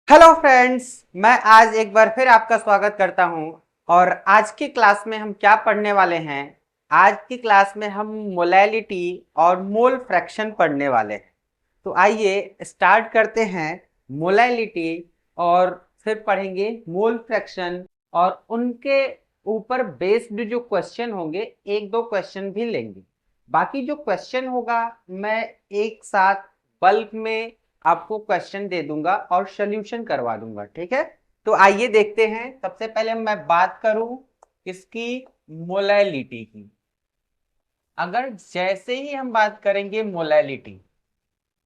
Hello friends, मैं आज एक बार फिर आपका स्वागत करता हूं। और आज की क्लास में हम क्या पढ़ने वाले हैं? आज की क्लास में हम मोलैलिटी और मोल फ्रैक्शन पढ़ने वाले हैं। तो आइए स्टार्ट करते हैं। मोलैलिटी और फिर पढ़ेंगे मोल फ्रैक्शन, और उनके ऊपर बेस्ड जो क्वेश्चन होंगे, एक दो क्वेश्चन भी लेंगे। बाकी जो क्वेश्चन होगा मैं एक साथ बल्क में आपको क्वेश्चन दे दूंगा और सॉल्यूशन करवा दूंगा, ठीक है? तो आइए देखते हैं। सबसे पहले मैं बात करूं इसकी मोलैलिटी की। अगर जैसे ही हम बात करेंगे मोलैलिटी,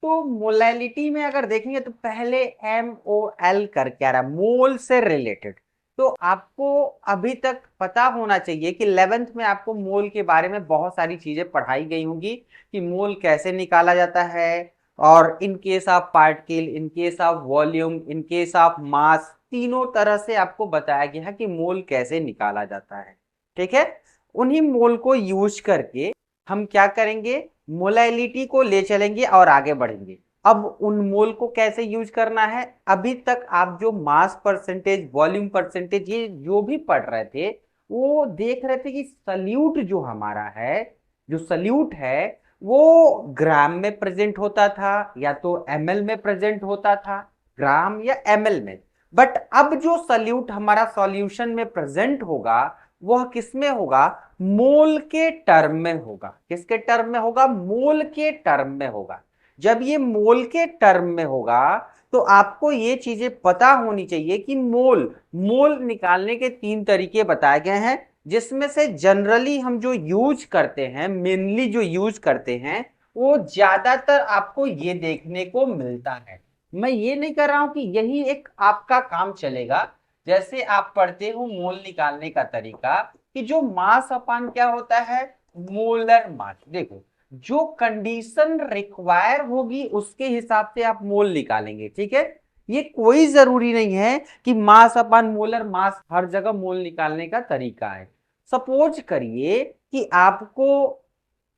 तो मोलैलिटी में अगर देखेंगे तो पहले MOL कर क्या रहा, मोल से रिलेटेड। तो आपको अभी तक पता होना चाहिए कि 11th में आपको मोल के बारे में बहुत सारी चीजें पढ़ाई गई होंगी कि मोल कैसे निकाला जाता है, और in case of particle, in case of volume, in case of mass, तीनों तरह से आपको बताया गया है कि मोल कैसे निकाला जाता है। ठीक है? उन्हीं मोल को यूज करके हम क्या करेंगे, मोलैलिटी को ले चलेंगे और आगे बढ़ेंगे। अब उन मोल को कैसे यूज करना है, अभी तक आप जो मास परसेंटेज, वॉल्यूम परसेंटेज, ये जो भी पढ़ रहे थे, वो देख रहे थे कि सल्यूट जो हमारा है, जो सल्यूट है, वो ग्राम में प्रेजेंट होता था या तो ml में प्रेजेंट होता था, ग्राम या ml में। बट अब जो सल्यूट हमारा सॉल्यूशन में प्रेजेंट होगा, वह किस में होगा? मोल के टर्म में होगा। किसके टर्म में होगा? मोल के टर्म में होगा। जब ये मोल के टर्म में होगा, तो आपको ये चीजें पता होनी चाहिए कि मोल मोल निकालने के तीन तरीके बताए गए हैं, जिसमें से जनरली हम जो यूज करते हैं, मेनली जो यूज करते हैं, वो ज्यादातर आपको ये देखने को मिलता है। मैं ये नहीं कर रहा हूं कि यही एक आपका काम चलेगा। जैसे आप पढ़ते हो मोल निकालने का तरीका, कि जो मास अपान क्या होता है, मोलर मास। देखो, जो कंडीशन रिक्वायर होगी उसके हिसाब से आप मोल निकालेंगे, ठीक है? ये कोई जरूरी नहीं है कि मास अपान मोलर मास हर जगह मोल निकालने का तरीका है। सपोज करिए कि आपको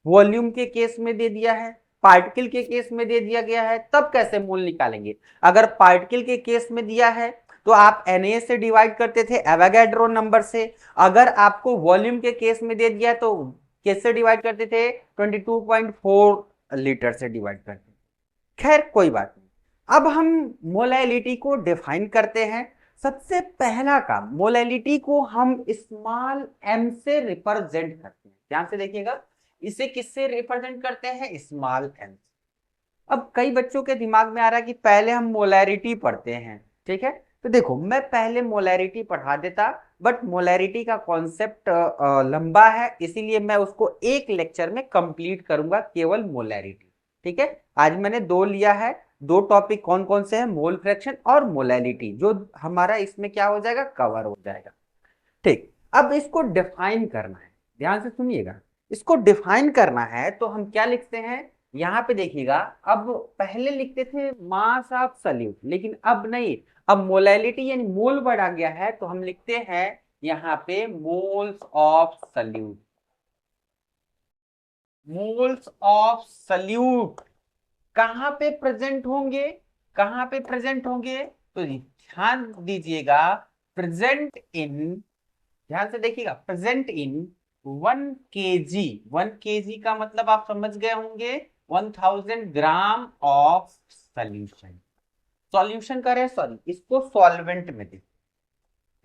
वॉल्यूम के केस में दे दिया है, पार्टिकल के केस में दे दिया गया है, तब कैसे मोल निकालेंगे? अगर पार्टिकल के केस में दिया है तो आप Na से डिवाइड करते थे, एवोगैड्रो नंबर से। अगर आपको वॉल्यूम के केस में दे दिया तो किससे डिवाइड करते थे? 22.4 लीटर से डिवाइड करते। खैर, कोई बात नहीं। अब हम मोलैलिटी को डिफाइन करते हैं। सबसे पहला काम, मोलैलिटी को हम स्मॉल m से रिप्रेजेंट करते हैं। ध्यान से देखिएगा, इसे किससे रिप्रेजेंट करते हैं? Small m। अब कई बच्चों के दिमाग में आ रहा है कि पहले हम मोलैरिटी पढ़ते हैं, ठीक है? तो देखो, मैं पहले मोलैरिटी पढ़ा देता, बट मोलैरिटी का कॉन्सेप्ट लंबा है, इसीलिए मैं उसको एक लेक्चर में कंप्लीट करूंगा, केवल मोलैरिटी। ठीक है? आज मैंने दो लिया है। दो टॉपिक कौन कौन से हैं? मोल फ्रैक्शन और मोलैरिटी, जो हमारा इसमें क्या हो जाएगा, कवर हो जाएगा। ठीक, अब इसको डिफाइन करना है। ध्यान से सुनिएगा, इसको डिफाइन करना है तो हम क्या लिखते हैं? यहां पे देखिएगा, अब पहले लिखते थे मास ऑफ सल्यूट, लेकिन अब नहीं। अब मोलैलिटी यानी मोल बढ़ा गया है, तो हम लिखते हैं यहाँ पे moles of salute. Moles of salute कहां पे प्रेजेंट होंगे? कहां पे प्रेजेंट होंगे? तो ध्यान दीजिएगा, प्रेजेंट इन, ध्यान से देखिएगा, प्रेजेंट इन 1 kg। 1 kg का मतलब आप समझ गए होंगे, 1000 ग्राम ऑफ सॉल्यूशन। सॉल्यूशन करें, सॉरी, इसको सॉल्वेंट में देखते,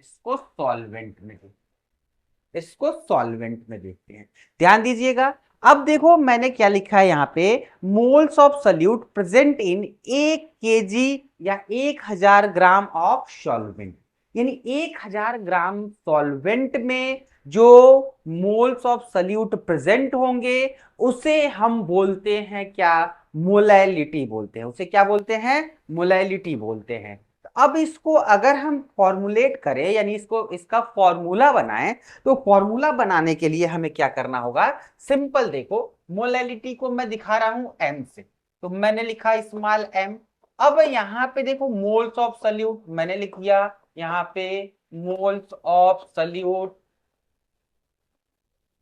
इसको सॉल्वेंट में देखते, इसको सॉल्वेंट में देखते हैं। ध्यान दीजिएगा, अब देखो मैंने क्या लिखा है यहाँ पे, moles of salute present in 1 kg या 1000 ग्राम ऑफ सॉल्वेंट। यानी 1000 ग्राम सॉल्वेंट में जो मोल्स ऑफ सल्यूट प्रेजेंट होंगे, उसे हम बोलते हैं क्या? मोलैलिटी बोलते हैं। उसे क्या बोलते हैं? मोलैलिटी बोलते हैं। अब इसको अगर हम फॉर्मुलेट करें, यानी इसको, इसका फॉर्मूला बनाएं, तो फॉर्मूला बनाने के लिए हमें क्या करना होगा? सिंपल देखो, मोलैलिटी को मैं दिखा रहा हूं m से, तो मैंने लिखा स्मॉल m। अब यहां पे देखो, मोल्स ऑफ सल्यूट मैंने लिख दिया यहां पे, मोल्स ऑफ सल्यूट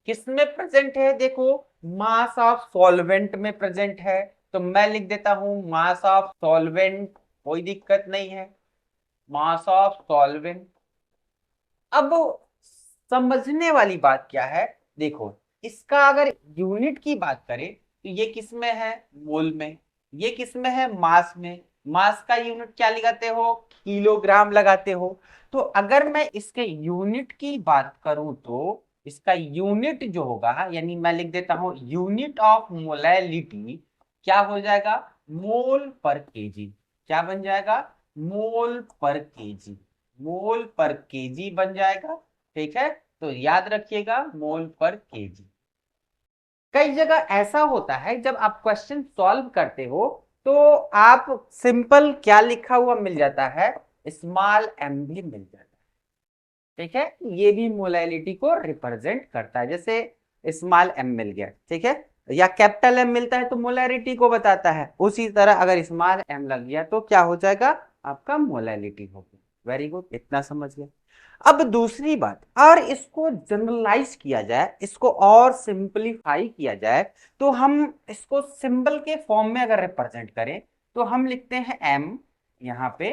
किस में प्रेजेंट है? देखो, मास ऑफ सॉल्वेंट में प्रेजेंट है, तो मैं लिख देता हूं मास ऑफ सॉल्वेंट, कोई दिक्कत नहीं है। Mass of solvent. अब समझने वाली बात क्या है, देखो इसका अगर यूनिट की बात करें तो ये किस में है, मोल में। ये किस में है, मास में। मास का यूनिट क्या लगाते हो, किलोग्राम लगाते हो। तो अगर मैं इसके यूनिट की बात करूं तो इसका यूनिट जो होगा, यानी मैं लिख देता हूं यूनिट ऑफ मोलैलिटी, क्या हो जाएगा, मोल पर केजी। क्या बन जाएगा, मोल पर केजी। मोल पर केजी बन जाएगा। ठीक है, तो याद रखिएगा मोल पर केजी। कई जगह ऐसा होता है जब आप क्वेश्चन सॉल्व करते हो तो आप सिंपल क्या लिखा हुआ मिल जाता है, स्मॉल एम भी मिल जाता है। ठीक है, ये भी मोलैलिटी को रिप्रेजेंट करता है, जैसे स्मॉल एम मिल गया, ठीक है, या कैपिटल एम मिलता है तो मोलैलिटी को बताता है। उसी तरह अगर स्मॉल एम लग गया तो क्या हो जाएगा, आपका मोलैलिटी हो गया। वेरी गुड, इतना समझ गया। अब दूसरी बात, और इसको जनरलाइज किया जाए, इसको और सिंपलीफाई किया जाए, तो हम इसको सिंबल के फॉर्म में अगर रिप्रेजेंट करें तो हम लिखते हैं एम, यहां पे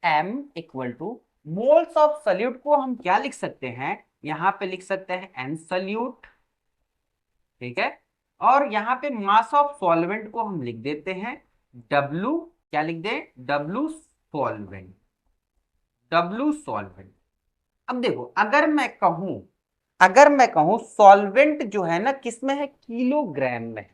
M equal to moles of solute को हम क्या लिख सकते हैं, यहां पे लिख सकते हैं एन सल्यूट। ठीक है, और यहां पे मास ऑफ सॉल्वेंट को हम लिख देते हैं डब्लू, क्या लिख दे, डब्लू सॉल्वेंट। W solvent. अब देखो अगर मैं कहूं सॉल्वेंट जो है ना किस में है, किलोग्राम में है।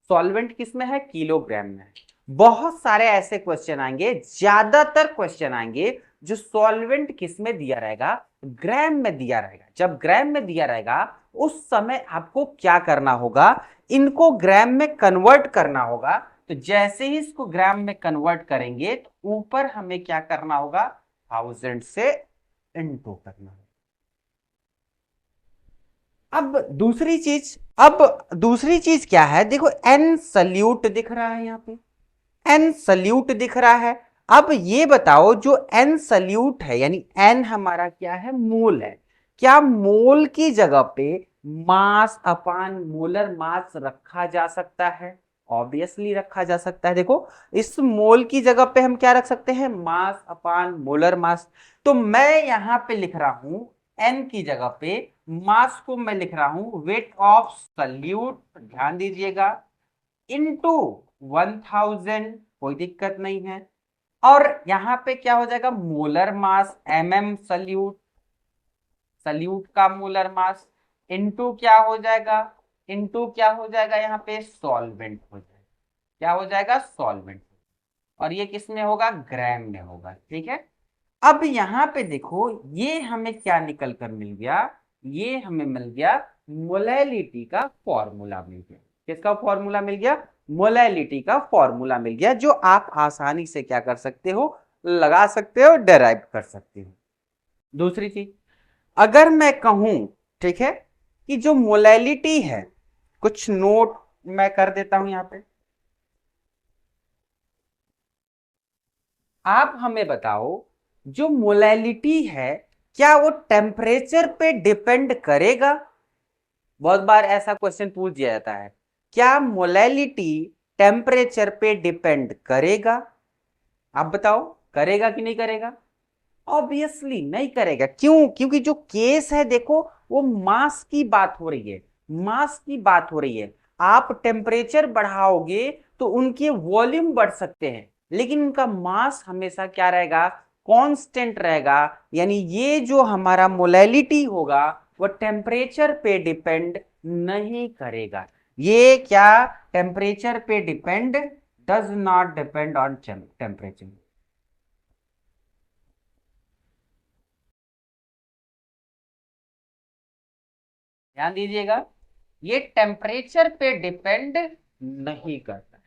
सॉल्वेंट किस में है, किलोग्राम में है। बहुत सारे ऐसे क्वेश्चन आएंगे, ज्यादातर क्वेश्चन आएंगे जो सॉल्वेंट किस में दिया रहेगा, ग्राम में दिया रहेगा। जब ग्राम में दिया रहेगा उस समय आपको क्या करना होगा, इनको ग्राम में कन्वर्ट करना होगा। तो जैसे ही इसको ग्राम में कन्वर्ट करेंगे तो ऊपर हमें क्या करना होगा, 1000 से इनटू करना होगा। अब दूसरी चीज क्या है, देखो एन सल्यूट दिख रहा है, यहाँ पे एन सल्यूट दिख रहा है। अब ये बताओ जो एन सल्यूट है, यानी एन हमारा क्या है, मोल है, क्या मोल की जगह पे मास अपान मोलर मास रखा जा सकता है, ऑब्वियसली रखा जा सकता है। देखो इस मोल की जगह पे हम क्या रख सकते हैं, मास अपान मोलर मास। तो मैं यहां पे लिख रहा हूं एन की जगह पे मास को मैं लिख रहा हूं वेट ऑफ सल्यूट, ध्यान दीजिएगा, इंटू 1000, कोई दिक्कत नहीं है। और यहां पे क्या हो जाएगा, molar mass MM solute, solute का मोलर मास, इंटू क्या हो जाएगा, इंटू क्या हो जाएगा, यहाँ पे सॉल्वेंट हो जाएगा। क्या हो जाएगा, सॉल्वेंट। और ये किस में होगा, ग्राम में होगा। ठीक है, अब यहां पे देखो ये हमें क्या निकल कर मिल गया, ये हमें मिल गया मोलैलिटी का फॉर्मूला मिल गया। किसका फॉर्मूला मिल गया, मोलैलिटी का फॉर्मूला मिल गया, जो आप आसानी से क्या कर सकते हो, लगा सकते हो, डेराइव कर सकते हो। दूसरी चीज, अगर मैं कहूं, ठीक है, कि जो मोलैलिटी है, कुछ नोट मैं कर देता हूं यहां पे, आप हमें बताओ जो मोलैलिटी है क्या वो टेम्परेचर पे डिपेंड करेगा। बहुत बार ऐसा क्वेश्चन पूछ दिया जाता है, क्या मोलैलिटी टेम्परेचर पे डिपेंड करेगा। आप बताओ, करेगा कि नहीं करेगा, ऑब्वियसली नहीं करेगा। क्यों, क्योंकि जो केस है देखो वो मास की बात हो रही है, मास की बात हो रही है। आप टेम्परेचर बढ़ाओगे तो उनके वॉल्यूम बढ़ सकते हैं, लेकिन उनका मास हमेशा क्या रहेगा, कांस्टेंट रहेगा। यानी ये जो हमारा मोलैलिटी होगा वो टेम्परेचर पे डिपेंड नहीं करेगा। ये क्या, टेम्परेचर पे depend, does not depend on temperature. ध्यान दीजिएगा, ये टेम्परेचर पे डिपेंड नहीं करता है।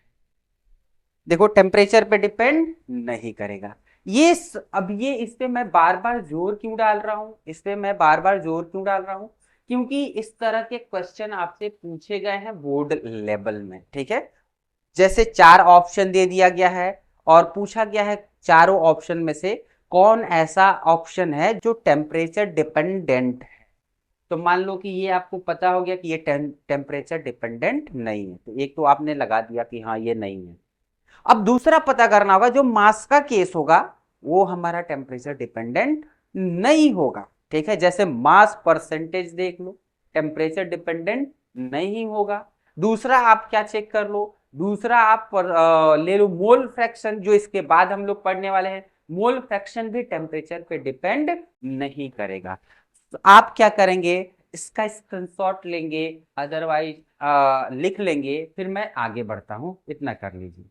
देखो टेम्परेचर पे डिपेंड नहीं करेगा। अब ये इस पे मैं बार बार जोर क्यों डाल रहा हूं, इस पे मैं बार बार जोर क्यों डाल रहा हूं, क्योंकि इस तरह के क्वेश्चन आपसे पूछे गए हैं बोर्ड लेवल में। ठीक है, जैसे 4 ऑप्शन दे दिया गया है और पूछा गया है चारों ऑप्शन में से कौन ऐसा ऑप्शन है जो टेम्परेचर डिपेंडेंट है। तो मान लो कि ये आपको पता हो गया कि ये टेम्परेचर डिपेंडेंट नहीं है, तो एक तो आपने लगा दिया कि हाँ ये नहीं है। अब दूसरा पता करना होगा, जो मास का केस होगा वो हमारा टेम्परेचर डिपेंडेंट नहीं होगा। ठीक है, जैसे मास परसेंटेज देख लो, टेम्परेचर डिपेंडेंट नहीं होगा। दूसरा आप क्या चेक कर लो, दूसरा आप ले लो मोल फ्रैक्शन, जो इसके बाद हम लोग पढ़ने वाले हैं। मोल फ्रैक्शन भी टेम्परेचर पे डिपेंड नहीं करेगा। तो आप क्या करेंगे, इसका स्क्रीनशॉट लेंगे, अदरवाइज लिख लेंगे, फिर मैं आगे बढ़ता हूं, इतना कर लीजिए।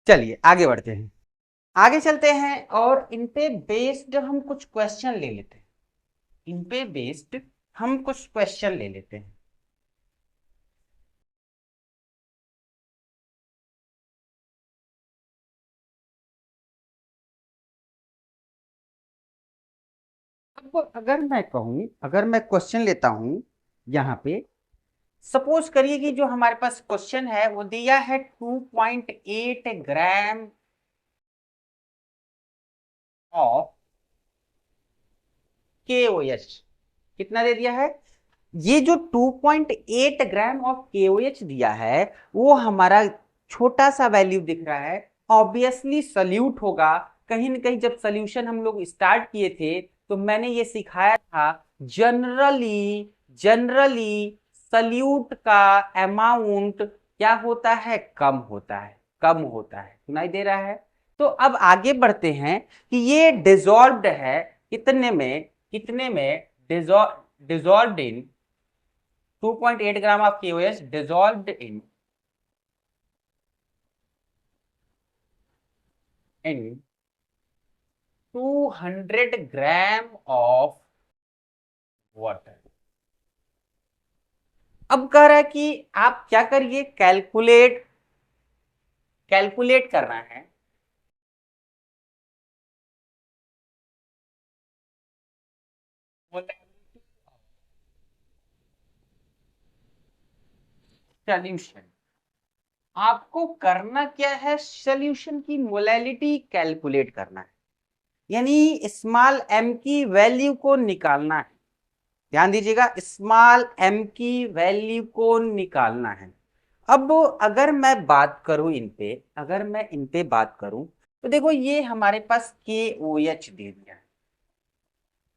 चलिए आगे बढ़ते हैं, आगे चलते हैं और इन पे बेस्ड हम कुछ क्वेश्चन ले लेते हैं। इन पे बेस्ड हम कुछ क्वेश्चन ले लेते हैं। अब अगर मैं क्वेश्चन लेता हूं यहाँ पे, सपोज करिए कि जो हमारे पास क्वेश्चन है वो दिया है 2.8 ग्राम ऑफ KOH। कितना दे दिया है, ये जो 2.8 ग्राम ऑफ KOH दिया है, वो हमारा छोटा सा वैल्यू दिख रहा है, ऑब्वियसली सल्यूट होगा। कहीं ना कहीं जब सोल्यूशन हम लोग स्टार्ट किए थे तो मैंने ये सिखाया था, जनरली जनरली सल्यूट का अमाउंट क्या होता है, कम होता है, कम होता है। सुनाई दे रहा है। तो अब आगे बढ़ते हैं कि ये डिजॉल्व्ड है कितने में, कितने में dissolved in 2.8 gram of KOH dissolved in 200 gram of water। अब कह रहा है कि आप क्या करिए, कैलकुलेट, कैलकुलेट करना है। सोल्यूशन, आपको करना क्या है, सोल्यूशन की मोलैलिटी कैलकुलेट करना है, यानी स्मॉल m की वैल्यू को निकालना है। ध्यान दीजिएगा, स्मॉल m की वैल्यू को निकालना है। अब अगर मैं बात करूं इन पे, अगर मैं इन पे बात करूं तो देखो ये हमारे पास KOH दे दिया है।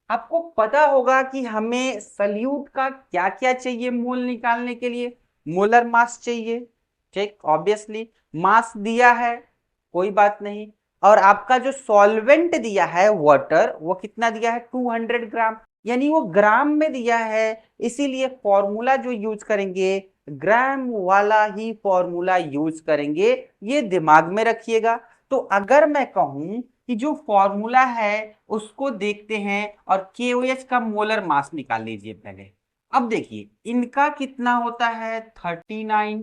आपको पता होगा कि हमें सल्यूट का क्या क्या चाहिए मोल निकालने के लिए, मोलर मास चाहिए। ठीक, ऑब्वियसली मास दिया है, कोई बात नहीं। और आपका जो सॉल्वेंट दिया है वाटर, वो कितना दिया है, 200 ग्राम, यानी वो ग्राम में दिया है। इसीलिए फॉर्मूला जो यूज करेंगे, ग्राम वाला ही फॉर्मूला यूज करेंगे, ये दिमाग में रखिएगा। तो अगर मैं कहूं कि जो फॉर्मूला है उसको देखते हैं और KOH का मोलर मास निकाल लीजिए पहले। अब देखिए इनका कितना होता है, 39,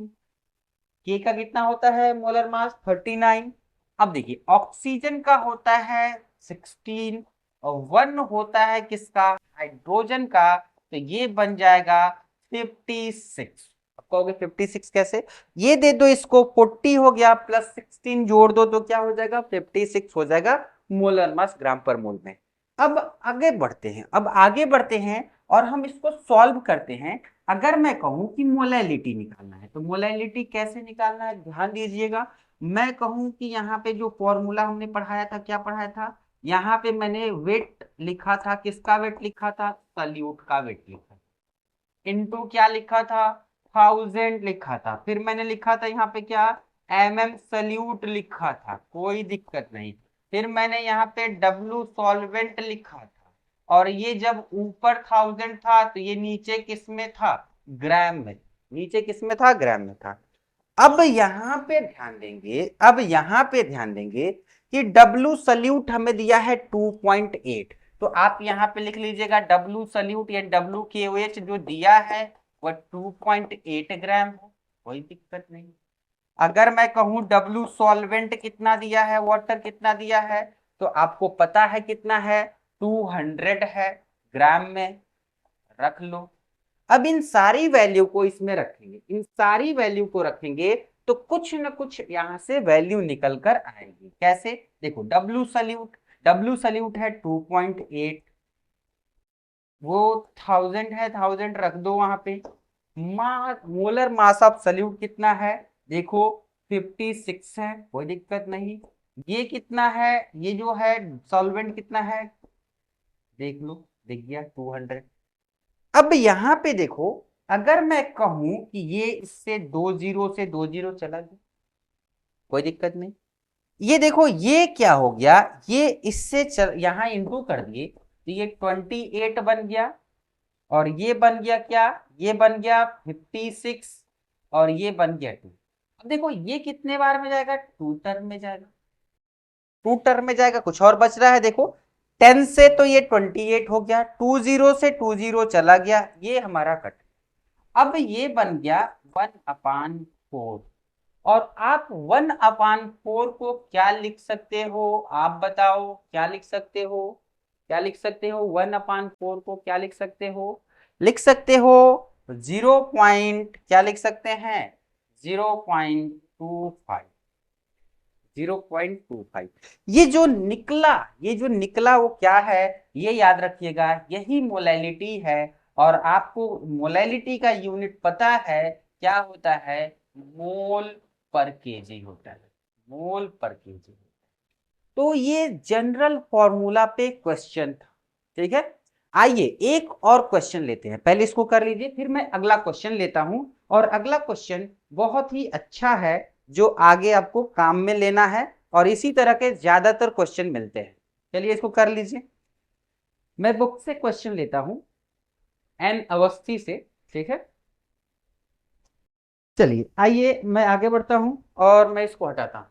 के का कितना होता है मोलर मास, 39। अब देखिए ऑक्सीजन का होता है 16 और 1 होता है किसका, हाइड्रोजन का, तो ये बन जाएगा 56। अब कहोगे 56 कैसे, ये दे दो इसको, 40 हो गया प्लस 16 जोड़ दो तो क्या हो जाएगा, 56 हो जाएगा मोलर मास ग्राम पर मोल में। अब आगे बढ़ते हैं, अब आगे बढ़ते हैं और हम इसको सॉल्व करते हैं। अगर मैं कहूं कि मोलैलिटी निकालना है तो मोलैलिटी कैसे निकालना है, ध्यान दीजिएगा। मैं कहूं कि यहाँ पे जो फॉर्मूला हमने पढ़ाया था, क्या पढ़ाया था, यहाँ पे मैंने वेट लिखा था, किसका वेट लिखा था, सल्यूट का वेट लिखा था, इनटू क्या लिखा था, 1000 लिखा था। फिर मैंने लिखा था यहाँ पे क्या, सल्यूट लिखा था, कोई दिक्कत नहीं। फिर मैंने यहाँ पे W सॉल्वेंट लिखा था, और ये जब ऊपर 1000 था तो ये नीचे किस में था, ग्राम में, नीचे किस में था, ग्राम में था। अब यहाँ पे ध्यान देंगे, अब यहाँ पे ध्यान देंगे कि W सल्यूट हमें दिया है 2.8, तो आप यहाँ पे लिख लीजिएगा W सल्यूट या WKOH जो दिया है वह 2.8 ग्राम है, कोई दिक्कत नहीं। अगर मैं कहूं W सॉल्वेंट कितना दिया है, वाटर कितना दिया है, तो आपको पता है कितना है, 200 है, ग्राम में, रख लो। अब इन सारी वैल्यू को इसमें रखेंगे, इन सारी वैल्यू को रखेंगे तो कुछ ना कुछ यहां से वैल्यू निकल कर आएगी। कैसे, देखो W सल्यूट है 2.8, वो 1000 है, 1000 रख दो वहां पे। मोलर मास ऑफ सल्यूट कितना है देखो, 56 है, कोई दिक्कत नहीं। ये कितना है, ये जो है सॉल्वेंट कितना है देख लो, दिख गया 200। अब यहाँ पे देखो, अगर मैं कहूं कि ये इससे 20 से 20 चला गया, कोई दिक्कत नहीं। ये देखो ये क्या हो गया, ये इससे यहाँ इंटू कर दिए तो ये 28 बन गया, और ये बन गया क्या, ये बन गया 56, और ये बन गया 2। अब देखो ये कितने बार में जाएगा, 2 टर्म में जाएगा, 2 टर्म में जाएगा। कुछ और बच रहा है देखो, 10 से तो ये 28 हो गया, 20 से 20 चला गया, ये हमारा कट। अब ये बन गया 1/4। और आप 1/4 को क्या लिख सकते हो, आप बताओ क्या लिख सकते हो, क्या लिख सकते हो 1/4 को क्या लिख सकते हो, लिख सकते हो 0 पॉइंट, क्या लिख सकते हैं 0.25, 0.25। ये जो निकला, ये जो निकला वो क्या है, ये याद रखिएगा, यही मोलैलिटी है। और आपको मोलैलिटी का यूनिट पता है क्या होता है, मोल पर केजी होता है, मोल पर केजी। तो ये जनरल फॉर्मूला पे क्वेश्चन था, ठीक है। आइए एक और क्वेश्चन लेते हैं, पहले इसको कर लीजिए फिर मैं अगला क्वेश्चन लेता हूं। और अगला क्वेश्चन बहुत ही अच्छा है, जो आगे आपको काम में लेना है, और इसी तरह के ज्यादातर क्वेश्चन मिलते हैं। चलिए इसको कर लीजिए, मैं बुक से क्वेश्चन लेता हूं, एन अवस्थी से, ठीक है। चलिए आइए मैं आगे बढ़ता हूं और मैं इसको हटाता हूं।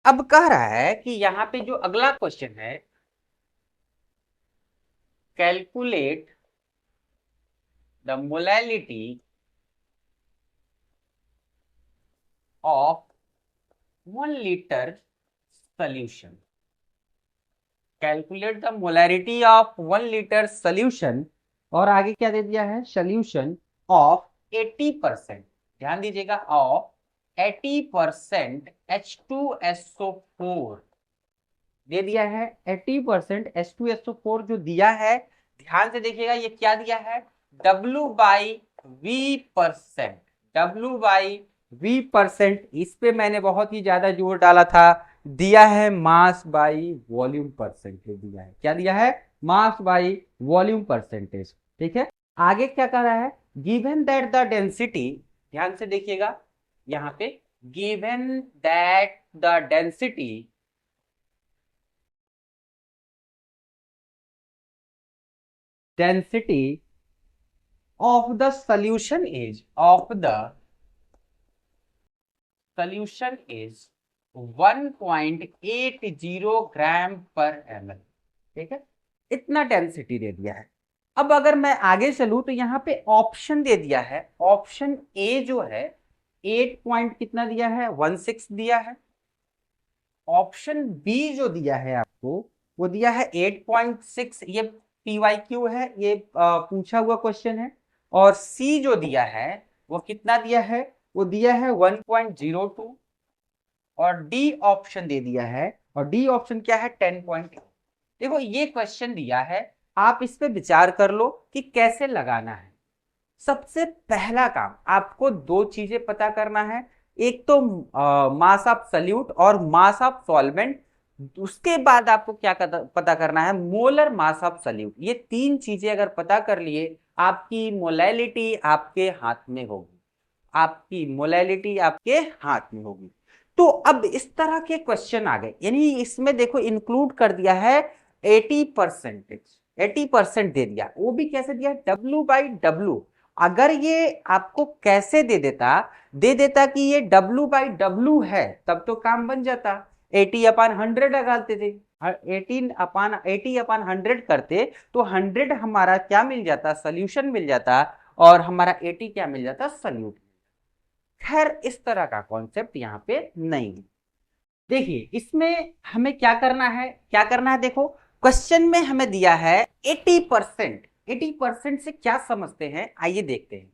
अब कह रहा है कि यहां पे जो अगला क्वेश्चन है, calculate the molality of 1 litre solution, calculate the molarity of 1 litre solution. और आगे क्या दे दिया है, सॉल्यूशन ऑफ 80%, ध्यान दीजिएगा, ऑफ 80% H2SO4 दे दिया है। 80% H2SO4 जो दिया है, ध्यान से देखिएगा ये क्या दिया है, W/V%, W/V%। इस पे मैंने बहुत ही ज्यादा जोर डाला था, दिया है मास बाई वॉल्यूम परसेंटेज दिया है, क्या दिया है, मास बाई वॉल्यूम परसेंटेज, ठीक है। आगे क्या कर रहा है, गिवन दैट द डेंसिटी, ध्यान से देखिएगा यहां पे, given that the density density of the solution is 1.80 ग्राम पर ml, ठीक है। इतना डेंसिटी दे दिया है। अब अगर मैं आगे चलूं तो यहाँ पे ऑप्शन दे दिया है, ऑप्शन ए जो है 8 पॉइंट कितना दिया है, 16 दिया है। ऑप्शन बी जो दिया है आपको, वो दिया है 8.6, ये PYQ है, ये पूछा हुआ क्वेश्चन है। और सी जो दिया है वो कितना दिया है, वो दिया है 1.02। और डी ऑप्शन दे दिया है, और डी ऑप्शन क्या है 10. देखो ये क्वेश्चन दिया है, आप इस पे विचार कर लो कि कैसे लगाना है। सबसे पहला काम आपको दो चीजें पता करना है, एक तो मास ऑफ सल्यूट और मास ऑफ सॉल्वेंट। उसके बाद आपको क्या पता करना है, मोलर मास ऑफ सल्यूट। ये तीन चीजें अगर पता कर लिए, आपकी मोलैलिटी आपके हाथ में होगी, आपकी मोलैलिटी आपके हाथ में होगी। तो अब इस तरह के क्वेश्चन आ गए, यानी इसमें देखो इंक्लूड कर दिया है 80%, 80% दे दिया, वो भी कैसे दिया, W/W। अगर ये आपको कैसे दे देता कि ये W/W है, तब तो काम बन जाता, 80/100 लगाते थे, 80/100 करते तो 100 हमारा क्या मिल जाता, सोल्यूशन मिल जाता, और हमारा 80 क्या मिल जाता, सॉल्यूट। खैर इस तरह का कॉन्सेप्ट यहाँ पे नहीं है। देखिए इसमें हमें क्या करना है, क्या करना है, देखो क्वेश्चन में हमें दिया है 80%, 80% से क्या समझते हैं, आइए देखते हैं।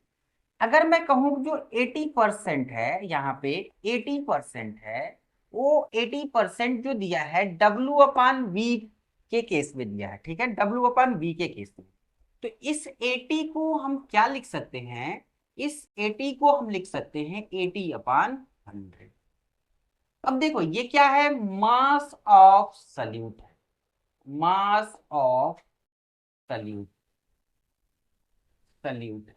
अगर मैं कहूं जो 80% है, यहाँ पे 80% है, वो 80% जो दिया है W अपान V के केस में दिया है, ठीक है, W अपान V के केस में। तो इस 80 को हम क्या लिख सकते हैं, इस 80 को हम लिख सकते हैं 80 अपान 100। अब देखो ये क्या है, मास ऑफ सल्यूट है, मास ऑफ सल्यूट, सल्यूट है।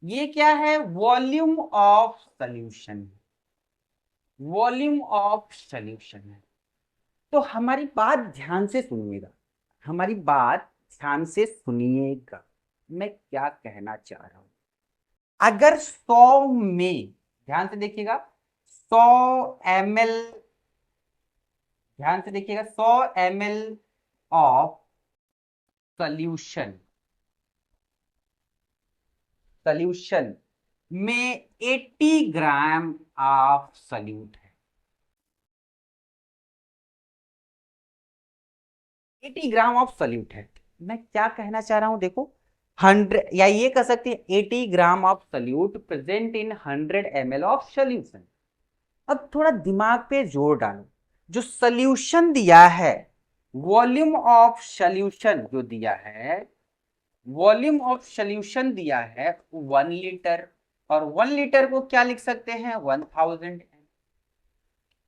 ये क्या है, volume of solution, volume of solution है। तो हमारी बात ध्यान से सुनिएगा, हमारी बात ध्यान से सुनिएगा, मैं क्या कहना चाह रहा हूं। अगर 100 में, ध्यान से देखिएगा, 100 ml, ध्यान से देखिएगा, 100 ml ऑफ सॉल्यूशन, सॉल्यूशन में 80 ग्राम ऑफ सॉल्यूट है, 80 ग्राम ऑफ सॉल्यूट है। मैं क्या कहना चाह रहा हूं, देखो 100, या ये कह सकते हैं 80 gram of solute present in 100 ml of solution. अब थोड़ा दिमाग पे जोर डालो, जो सॉल्यूशन दिया है, वॉल्यूम ऑफ सॉल्यूशन जो दिया है, वॉल्यूम ऑफ सॉल्यूशन दिया है 1 लीटर, और 1 लीटर को क्या लिख सकते हैं, 1000।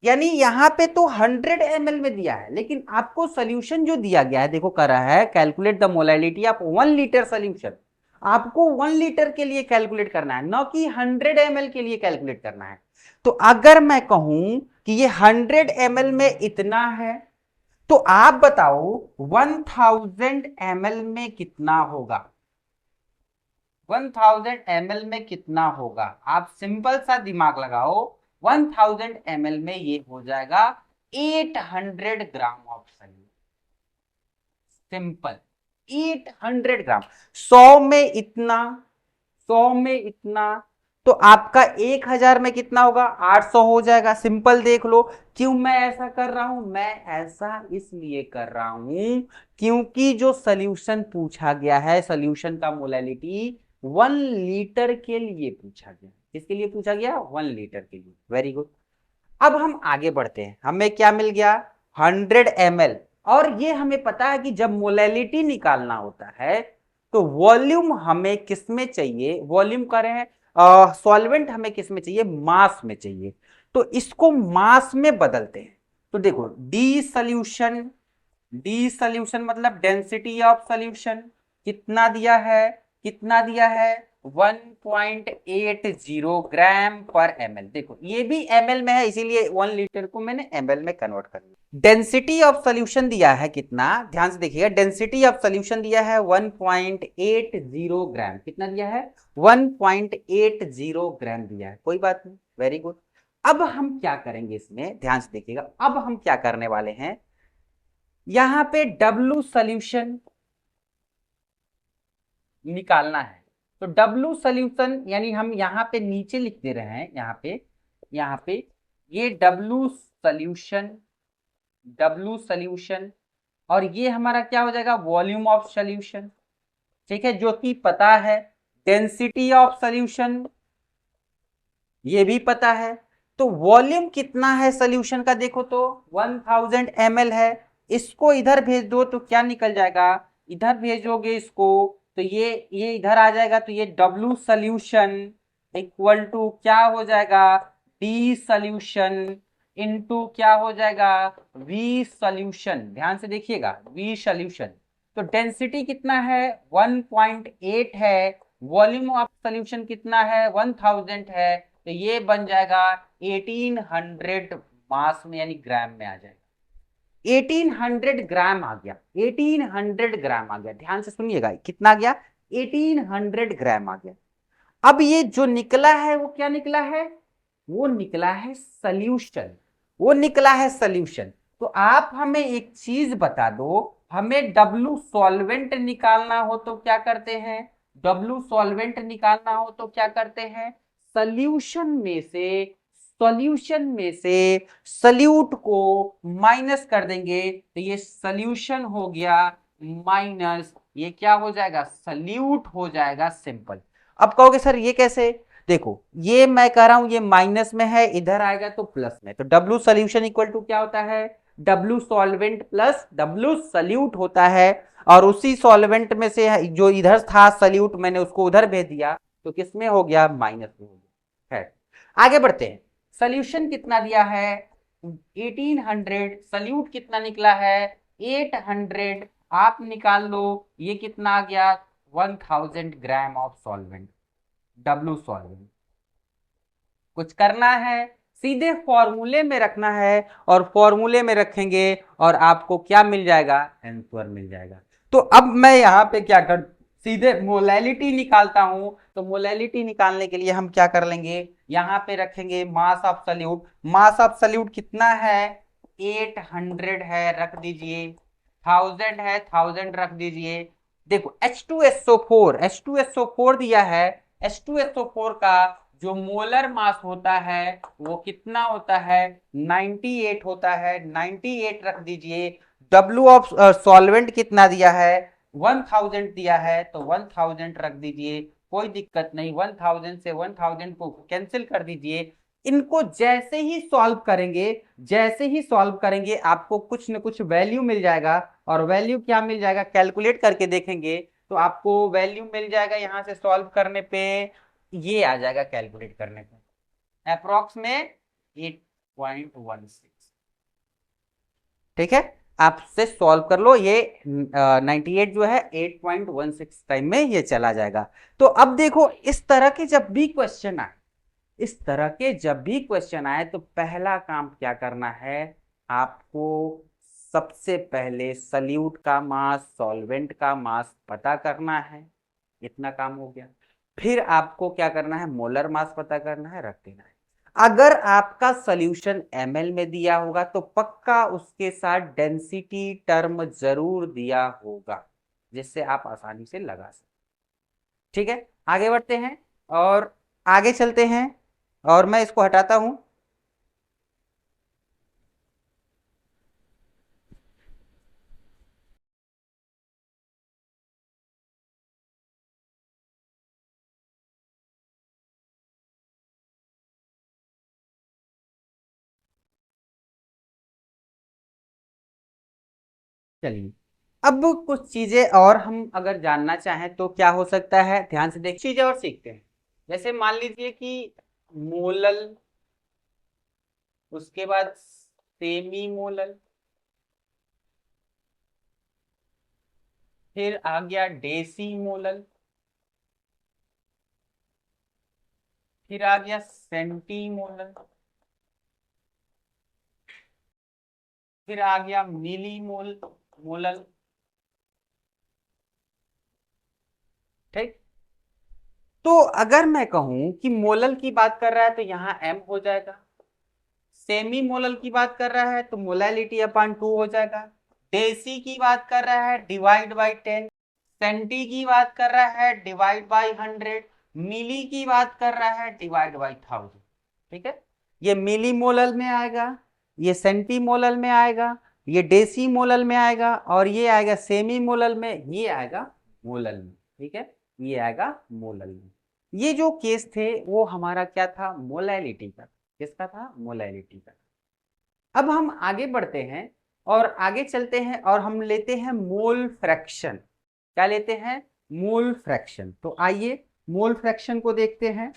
यानी यहां पे तो 100 ml में दिया है, लेकिन आपको सोल्यूशन जो दिया गया है, देखो कर रहा है calculate the molality of 1 litre solution. आपको 1 लीटर के लिए कैलकुलेट करना है, न कि 100 ml के लिए कैलकुलेट करना है। तो अगर मैं कहूं कि ये 100 ml में इतना है, तो आप बताओ 1000 ml में कितना होगा, 1000 ml में कितना होगा। आप सिंपल सा दिमाग लगाओ, 1000 ml में ये हो जाएगा 800 ग्राम ऑफ सॉल्यूट, सिंपल 800 ग्राम। 100 में इतना, 100 में इतना, तो आपका 1000 में कितना होगा, 800 हो जाएगा। सिंपल देख लो। क्यों मैं ऐसा कर रहा हूं, मैं ऐसा इसलिए कर रहा हूं क्योंकि जो सॉल्यूशन पूछा गया है, सॉल्यूशन का मोलैलिटी 1 लीटर के लिए पूछा गया। किसके लिए पूछा गया, 1 लीटर के लिए। Very good. अब हम आगे बढ़ते हैं, हमें क्या मिल गया, 100 ml। और ये हमें पता है कि जब मोलैलिटी निकालना होता है तो वॉल्यूम हमें किस में चाहिए, वॉल्यूम कर रहे हैं, सॉल्वेंट हमें किस में चाहिए, मास में चाहिए। तो इसको मास में बदलते हैं। तो देखो डी सॉल्यूशन, डी सॉल्यूशन मतलब डेंसिटी ऑफ सॉल्यूशन कितना दिया है, कितना दिया है, 1.80 ग्राम पर ml। देखो ये भी ml में है, इसीलिए 1 लीटर को मैंने ml में कन्वर्ट कर दिया। डेंसिटी ऑफ सॉल्यूशन दिया है कितना, ध्यान से देखिएगा, डेंसिटी ऑफ सॉल्यूशन दिया है 1.80 ग्राम। कितना दिया है, 1.80 ग्राम दिया है। कोई बात नहीं, वेरी गुड। अब हम क्या करेंगे इसमें, ध्यान से देखिएगा, अब हम क्या करने वाले हैं, यहां पे W सॉल्यूशन निकालना है। तो W सॉल्यूशन यानी हम यहां पे नीचे लिख दे रहे हैं, यहां पे ये W सॉल्यूशन, W सॉल्यूशन, और ये हमारा क्या हो जाएगा, वॉल्यूम ऑफ सॉल्यूशन, ठीक है, जो कि पता है। डेंसिटी ऑफ सॉल्यूशन ये भी पता है। तो वॉल्यूम कितना है सॉल्यूशन का, देखो तो 1000 ml है। इसको इधर भेज दो तो क्या निकल जाएगा, इधर भेजोगे इसको तो ये इधर आ जाएगा। तो ये W सॉल्यूशन इक्वल टू क्या हो जाएगा, D सॉल्यूशन इनटू क्या हो जाएगा, V सॉल्यूशन। ध्यान से देखिएगा, V सॉल्यूशन। तो डेंसिटी कितना है, 1.8 है, वॉल्यूम ऑफ सॉल्यूशन कितना है, 1000 है। तो ये बन जाएगा 1800 मास में, यानी ग्राम में आ जाएगा। 1800 ग्राम आ गया, 1800 ग्राम आ गया। ध्यान से सुनिएगा, कितना आ गया, 1800 ग्राम आ गया। अब ये जो निकला है वो क्या निकला है, वो निकला है सॉल्यूशन, वो निकला है सॉल्यूशन। तो आप हमें एक चीज बता दो, हमें W सॉल्वेंट निकालना हो तो क्या करते हैं, W सॉल्वेंट निकालना हो तो क्या करते हैं, सॉल्यूशन में से, सॉल्यूशन में से सल्यूट को माइनस कर देंगे। तो ये सॉल्यूशन हो गया माइनस ये क्या हो जाएगा, सल्यूट हो जाएगा सिंपल। अब कहोगे सर ये कैसे, देखो ये मैं कह रहा हूं ये माइनस में है, इधर आएगा तो प्लस में, तो W सोल्यूशन इक्वल टू क्या होता है, W solvent plus W solute होता है। और उसी सॉल्वेंट में से जो इधर था सल्यूट मैंने उसको उधर भेज दिया, तो किस में हो गया, माइनस में हो गया है। आगे बढ़ते हैं, सोल्यूशन कितना दिया है 1800, सल्यूट कितना निकला है 800, आप निकाल लो ये कितना आ गया 1000 gram of solvent, W solvent. कुछ करना है, सीधे फॉर्मूले में रखना है, और फॉर्मूले में रखेंगे और आपको क्या मिल जाएगा, आंसर मिल जाएगा। तो अब मैं यहाँ पे क्या कर, सीधे मोलैलिटी निकालता हूं, तो मोलैलिटी निकालने के लिए हम क्या कर लेंगे, यहाँ पे रखेंगे mass of solute, mass of solute कितना है 800 है, रख दीजिए, 1000 है 1000 रख दीजिए। देखो H2SO4, H2SO4 दिया है, H2SO4 का जो मोलर मास होता है वो कितना होता है 98 होता है, 98 रख दीजिए। W ऑफ सॉल्वेंट कितना दिया है 1000 दिया है, तो 1000 रख दीजिए, कोई दिक्कत नहीं, 1000 से 1000 को कैंसिल कर दीजिए। इनको जैसे ही सॉल्व करेंगे, जैसे ही सॉल्व करेंगे आपको कुछ न कुछ वैल्यू मिल जाएगा, और वैल्यू क्या मिल जाएगा, कैलकुलेट करके देखेंगे तो आपको वैल्यू मिल जाएगा यहां से सॉल्व करने पे, ये आ जाएगा कैलकुलेट करने पे अप्रोक्स में 8.16। ठीक है, आपसे सॉल्व कर लो, ये 98 जो है 8.16 टाइम में ये चला जाएगा। तो अब देखो इस तरह के जब भी क्वेश्चन आए, इस तरह के जब भी क्वेश्चन आए तो पहला काम क्या करना है, आपको सबसे पहले सल्यूट का मास, सॉल्वेंट का मास पता करना है, इतना काम हो गया। फिर आपको क्या करना है, मोलर मास पता करना है, रख देना है। अगर आपका सॉल्यूशन ml में दिया होगा तो पक्का उसके साथ डेंसिटी टर्म जरूर दिया होगा, जिससे आप आसानी से लगा सकते। ठीक है, आगे बढ़ते हैं और आगे चलते हैं, और मैं इसको हटाता हूं। चलिए, अब कुछ चीजें और हम अगर जानना चाहें तो क्या हो सकता है, ध्यान से देख, चीजें और सीखते हैं। जैसे मान लीजिए कि मोलल, उसके बाद सेमी मोलल, फिर आ गया डेसी मोलल, फिर आ गया सेंटी मोलल, फिर आ गया मिली मोलल। ठीक, तो अगर मैं कहूं कि मोलल की बात कर रहा है तो यहां m हो जाएगा, सेमी मोलल की बात कर रहा है तो मोलैलिटी अपॉन 2 हो जाएगा, डेसी की बात कर रहा है डिवाइड बाई 10, सेंटी की बात कर रहा है डिवाइड बाई 100, मिली की बात कर रहा है डिवाइड बाई 1000। ठीक है, ये मिली मोलल में आएगा, ये सेंटी मोलल में आएगा, ये डेसी मोलल में आएगा, और ये आएगा सेमी मोलल में, ये आएगा मोलल में। ठीक है, ये आएगा मोलल में। ये जो केस थे वो हमारा क्या था, मोलैलिटी का, किसका था, मोलैलिटी का। अब हम आगे बढ़ते हैं और आगे चलते हैं और हम लेते हैं मोल फ्रैक्शन। क्या लेते हैं, मोल फ्रैक्शन। तो आइए मोल फ्रैक्शन को देखते हैं।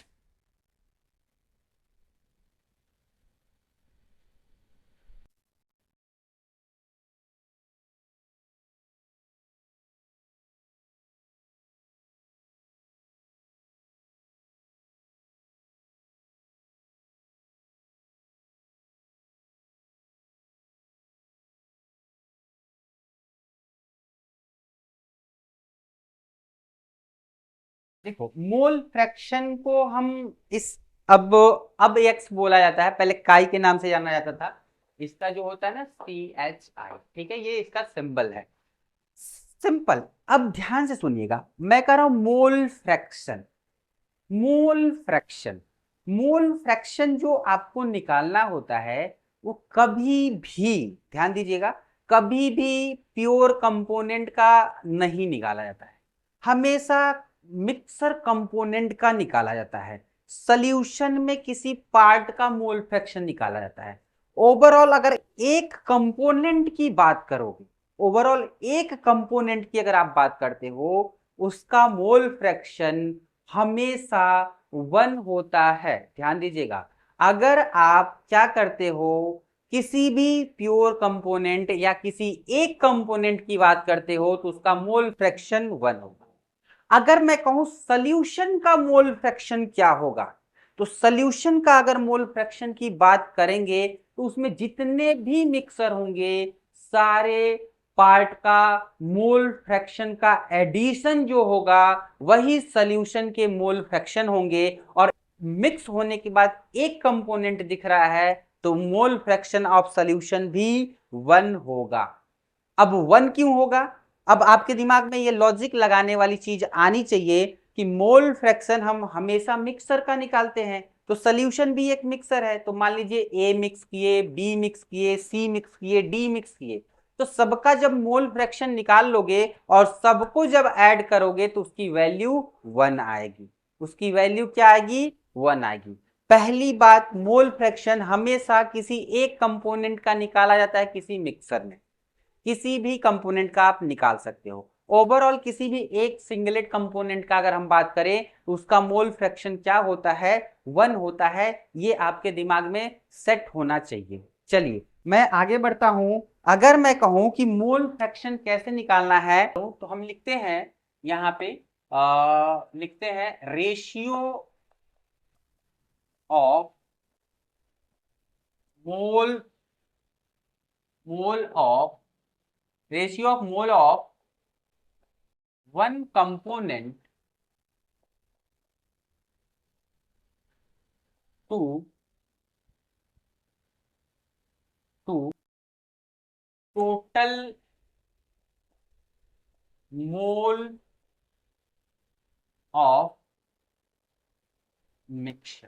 देखो मोल फ्रैक्शन को हम इस, अब एक्स बोला जाता है, पहले काई के नाम से जाना जाता था, इसका जो होता है ना CHI। ठीक है, ये इसका सिंबल है, सिंपल। अब ध्यान से सुनिएगा, मैं कह रहा हूं mole fraction, mole fraction, mole fraction जो आपको निकालना होता है वो कभी भी, ध्यान दीजिएगा, कभी भी प्योर कंपोनेंट का नहीं निकाला जाता है, हमेशा मिक्सर कंपोनेंट का निकाला जाता है। सॉल्यूशन में किसी पार्ट का मोल फ्रैक्शन निकाला जाता है। ओवरऑल अगर एक कंपोनेंट की बात करोगे, ओवरऑल एक कंपोनेंट की अगर आप बात करते हो, उसका मोल फ्रैक्शन हमेशा 1 होता है। ध्यान दीजिएगा, अगर आप क्या करते हो, किसी भी प्योर कंपोनेंट या किसी एक कंपोनेंट की बात करते हो तो उसका मोल फ्रैक्शन 1 होगा। अगर मैं कहूं सॉल्यूशन का मोल फ्रैक्शन क्या होगा, तो सॉल्यूशन का अगर मोल फ्रैक्शन की बात करेंगे तो उसमें जितने भी मिक्सर होंगे, सारे पार्ट का मोल फ्रैक्शन का एडिशन जो होगा वही सॉल्यूशन के मोल फ्रैक्शन होंगे। और मिक्स होने के बाद एक कंपोनेंट दिख रहा है तो मोल फ्रैक्शन ऑफ सॉल्यूशन भी 1 होगा। अब 1 क्यों होगा? अब आपके दिमाग में ये लॉजिक लगाने वाली चीज आनी चाहिए कि मोल फ्रैक्शन हम हमेशा मिक्सर का निकालते हैं, तो सॉल्यूशन भी एक मिक्सर है। तो मान लीजिए ए मिक्स किए, बी मिक्स किए, सी मिक्स किए, डी मिक्स किए, तो सबका जब मोल फ्रैक्शन निकाल लोगे और सबको जब ऐड करोगे तो उसकी वैल्यू 1 आएगी। उसकी वैल्यू क्या आएगी? 1 आएगी। पहली बात, मोल फ्रैक्शन हमेशा किसी एक कंपोनेंट का निकाला जाता है किसी मिक्सर में। किसी भी कंपोनेंट का आप निकाल सकते हो। ओवरऑल किसी भी एक सिंगलेट कंपोनेंट का अगर हम बात करें तो उसका मोल फ्रैक्शन क्या होता है? 1 होता है। ये आपके दिमाग में सेट होना चाहिए। चलिए मैं आगे बढ़ता हूं। अगर मैं कहूं कि मोल फ्रैक्शन कैसे निकालना है तो हम लिखते हैं यहां पे, लिखते हैं ratio of mole mole of ratio of mole of one component to total mole of mixture.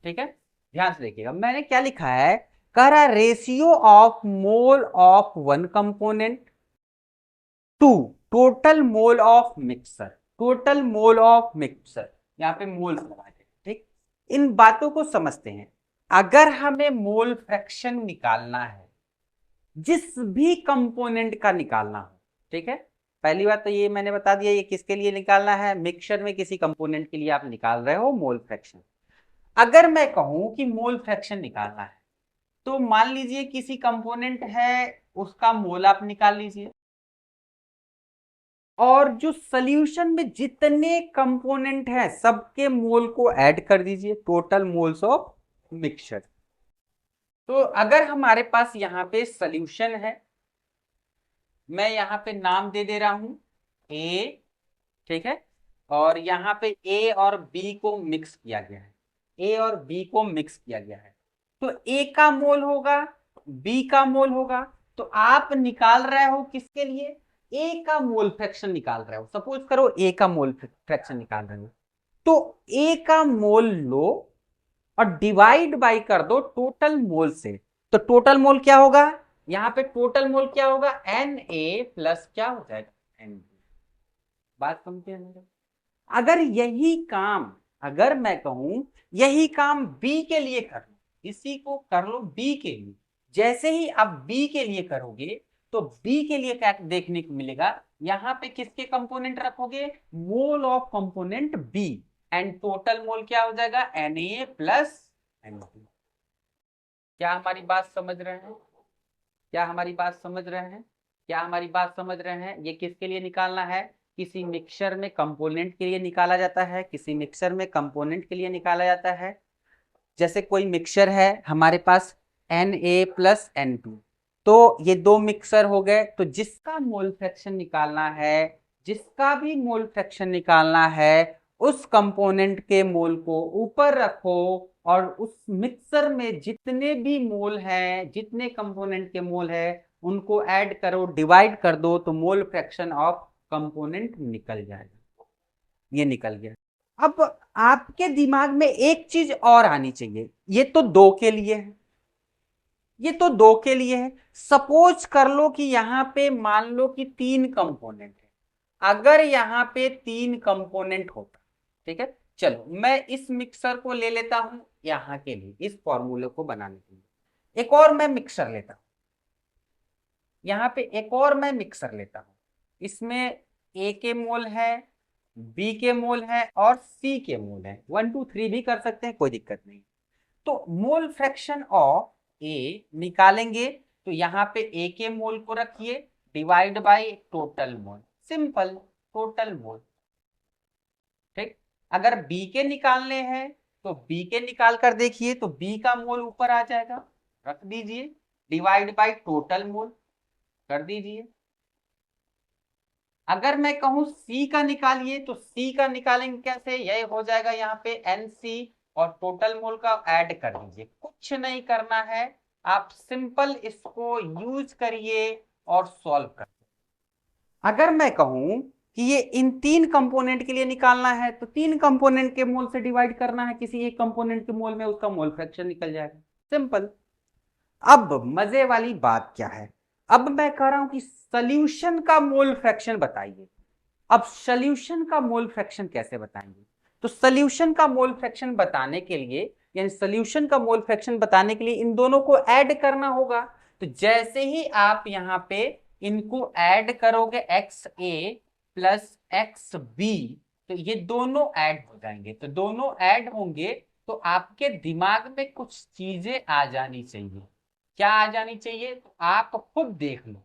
ठीक है, ध्यान से देखिएगा मैंने क्या लिखा है। कह रहा है ratio of mole of one component to total mole of mixer. Total mole of mixer, यहां पे मोल लगा दे। ठीक, इन बातों को समझते हैं। अगर हमें मोल फ्रैक्शन निकालना है, जिस भी कंपोनेंट का निकालना हो, ठीक है, पहली बात तो ये मैंने बता दिया, ये किसके लिए निकालना है? मिक्सचर में किसी कंपोनेंट के लिए आप निकाल रहे हो मोल फ्रैक्शन। अगर मैं कहूं कि मोल फ्रैक्शन निकालना है, तो मान लीजिए किसी कंपोनेंट है, उसका मोल आप निकाल लीजिए, और जो सॉल्यूशन में जितने कंपोनेंट हैं सबके मोल को ऐड कर दीजिए, टोटल मोल्स ऑफ मिक्सचर। तो अगर हमारे पास यहां पे सॉल्यूशन है, मैं यहां पे नाम दे दे रहा हूं ए, ठीक है, और यहां पे ए और बी को मिक्स किया गया है। ए और बी को मिक्स किया गया है, तो ए का मोल होगा, बी का मोल होगा। तो आप निकाल रहे हो किसके लिए? ए का मोल फ्रैक्शन निकाल रहे हो। सपोज करो ए का मोल फ्रैक्शन निकाल रहे हो, तो ए का मोल लो और डिवाइड बाई कर दो टोटल मोल से। तो टोटल मोल क्या होगा? यहां पे टोटल मोल क्या होगा? एन ए प्लस क्या हो जाएगा? N B. बात समझे मेरे? अगर यही काम, अगर मैं कहूं यही काम बी के लिए कर लो, इसी को कर लो बी के लिए, जैसे ही आप बी के लिए करोगे तो बी के लिए क्या देखने को मिलेगा? यहां पे किसके कंपोनेंट रखोगे? Mole of component B, and total mole क्या हो जाएगा? N A plus N B. क्या हमारी बात समझ रहे हैं? क्या हमारी बात समझ रहे हैं? क्या हमारी बात समझ रहे हैं? ये किसके लिए निकालना है? किसी मिक्सचर में कंपोनेंट के लिए निकाला जाता है, किसी मिक्सचर में कंपोनेंट के लिए निकाला जाता है। जैसे कोई मिक्सचर है हमारे पास N A plus N B, तो ये दो मिक्सर हो गए। तो जिसका मोल फ्रैक्शन निकालना है, जिसका भी मोल फ्रैक्शन निकालना है, उस कंपोनेंट के मोल को ऊपर रखो और उस मिक्सर में जितने भी मोल हैं, जितने कंपोनेंट के मोल है, उनको ऐड करो, डिवाइड कर दो, तो मोल फ्रैक्शन ऑफ कंपोनेंट निकल जाएगा। ये निकल गया। अब आपके दिमाग में एक चीज और आनी चाहिए, ये तो दो के लिए है, ये तो 2 के लिए है। सपोज कर लो कि यहाँ पे मान लो कि 3 कंपोनेंट है। अगर यहाँ पे 3 कंपोनेंट होता, ठीक है, चलो मैं इस मिक्सर को ले लेता हूं यहाँ के लिए, इस फॉर्मूले को बनाने के लिए। एक और मैं मिक्सर लेता हूं, यहाँ पे एक और मैं मिक्सर लेता हूं। इसमें ए के मोल है, बी के मोल है और सी के मोल है। 1 2 3 भी कर सकते हैं, कोई दिक्कत नहीं। तो मोल फ्रैक्शन ऑफ ए निकालेंगे तो यहाँ पे ए के मोल को रखिए, divide by total mole, simple, total mole. ठीक, अगर बी के निकालने हैं तो बी के निकाल कर देखिए, तो बी का मोल ऊपर आ जाएगा, रख दीजिए, डिवाइड बाय टोटल मोल कर दीजिए। अगर मैं कहूं सी का निकालिए तो सी का निकालेंगे कैसे, यही हो जाएगा यहाँ पे एनसी और टोटल मोल का ऐड कर दीजिए। कुछ नहीं करना है, आप सिंपल इसको यूज करिए और सॉल्व कर। अगर मैं कहूं कि ये इन 3 कंपोनेंट के लिए निकालना है तो 3 कंपोनेंट के मोल से डिवाइड करना है, किसी एक कंपोनेंट के मोल में उसका मोल फ्रैक्शन निकल जाएगा, सिंपल। अब मजे वाली बात क्या है, अब मैं कह रहा हूं कि सॉल्यूशन का मोल फ्रैक्शन बताइए। अब सॉल्यूशन का मोल फ्रैक्शन कैसे बताएंगे, तो सॉल्यूशन का मोल फ्रैक्शन बताने के लिए, यानी सॉल्यूशन का मोल फ्रैक्शन बताने के लिए इन दोनों को ऐड करना होगा। तो जैसे ही आप यहाँ पे इनको ऐड करोगे x A plus X B, तो ये दोनों ऐड हो जाएंगे। तो दोनों ऐड होंगे तो आपके दिमाग में कुछ चीजें आ जानी चाहिए। क्या आ जानी चाहिए, तो आप खुद देख लो,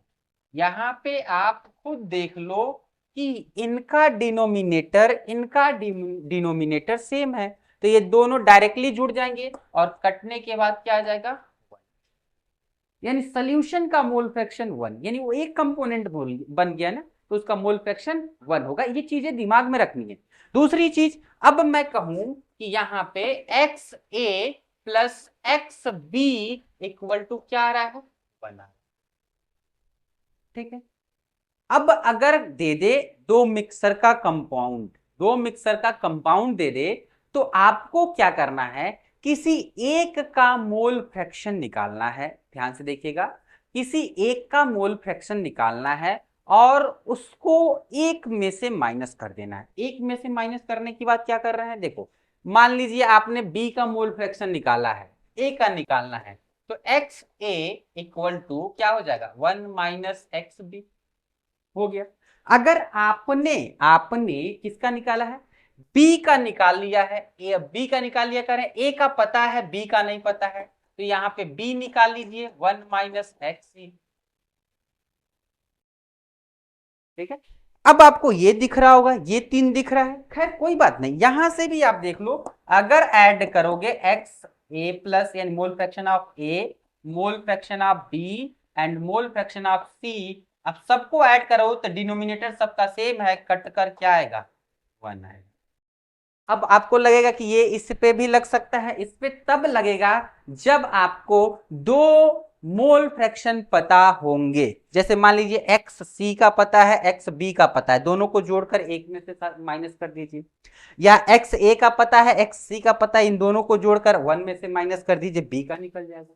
यहाँ पे आप खुद देख लो कि इनका डिनोमिनेटर इनका डिनोमिनेटर सेम है, तो ये दोनों डायरेक्टली जुड़ जाएंगे और कटने के बाद क्या आ जाएगा, यानी सॉल्यूशन का मोल फ्रैक्शन 1, यानी वो एक कंपोनेंट बन गया ना, तो उसका मोल फ्रैक्शन 1 होगा। ये चीजें दिमाग में रखनी है। दूसरी चीज, अब मैं कहूं कि यहाँ पे X A plus X B equal to क्या आ रहा है, 1 आ रहा है, ठीक है। अब अगर दे दे दो मिक्सर का कंपाउंड, दो मिक्सर का कंपाउंड दे दे, तो आपको क्या करना है, किसी एक का मोल फ्रैक्शन निकालना है। ध्यान से देखिएगा, किसी एक का मोल फ्रैक्शन निकालना है और उसको एक में से माइनस कर देना है। एक में से माइनस करने की बात क्या कर रहे हैं, देखो मान लीजिए आपने बी का मोल फ्रैक्शन निकाला है, ए का निकालना है, तो एक्स ए इक्वल टू क्या हो जाएगा, 1 माइनस एक्स बी हो गया। अगर आपने आपने किसका निकाला है, बी का निकाल लिया है, ए बी का निकाल लिया करें, ए का पता है बी का नहीं पता है, तो यहां पे बी निकाल लीजिए, 1 माइनस एक्स सी, ठीक है। अब आपको ये दिख रहा होगा, ये 3 दिख रहा है, खैर कोई बात नहीं, यहां से भी आप देख लो। अगर ऐड करोगे एक्स ए प्लस, यानी mole fraction of A, mole fraction of B and mole fraction of C, अब सबको ऐड करो तो डिनोमिनेटर सबका सेम है, कट कर क्या आएगा, 1 आएगा। अब आपको लगेगा कि ये इस पे भी लग सकता है, इस पे तब लगेगा जब आपको दो मोल फ्रैक्शन पता होंगे। जैसे मान लीजिए एक्स सी का पता है, एक्स बी का पता है, दोनों को जोड़कर एक में से माइनस कर दीजिए। या एक्स ए का पता है, एक्स सी का पता है, इन दोनों को जोड़कर 1 में से माइनस कर दीजिए, बी का निकल जाएगा।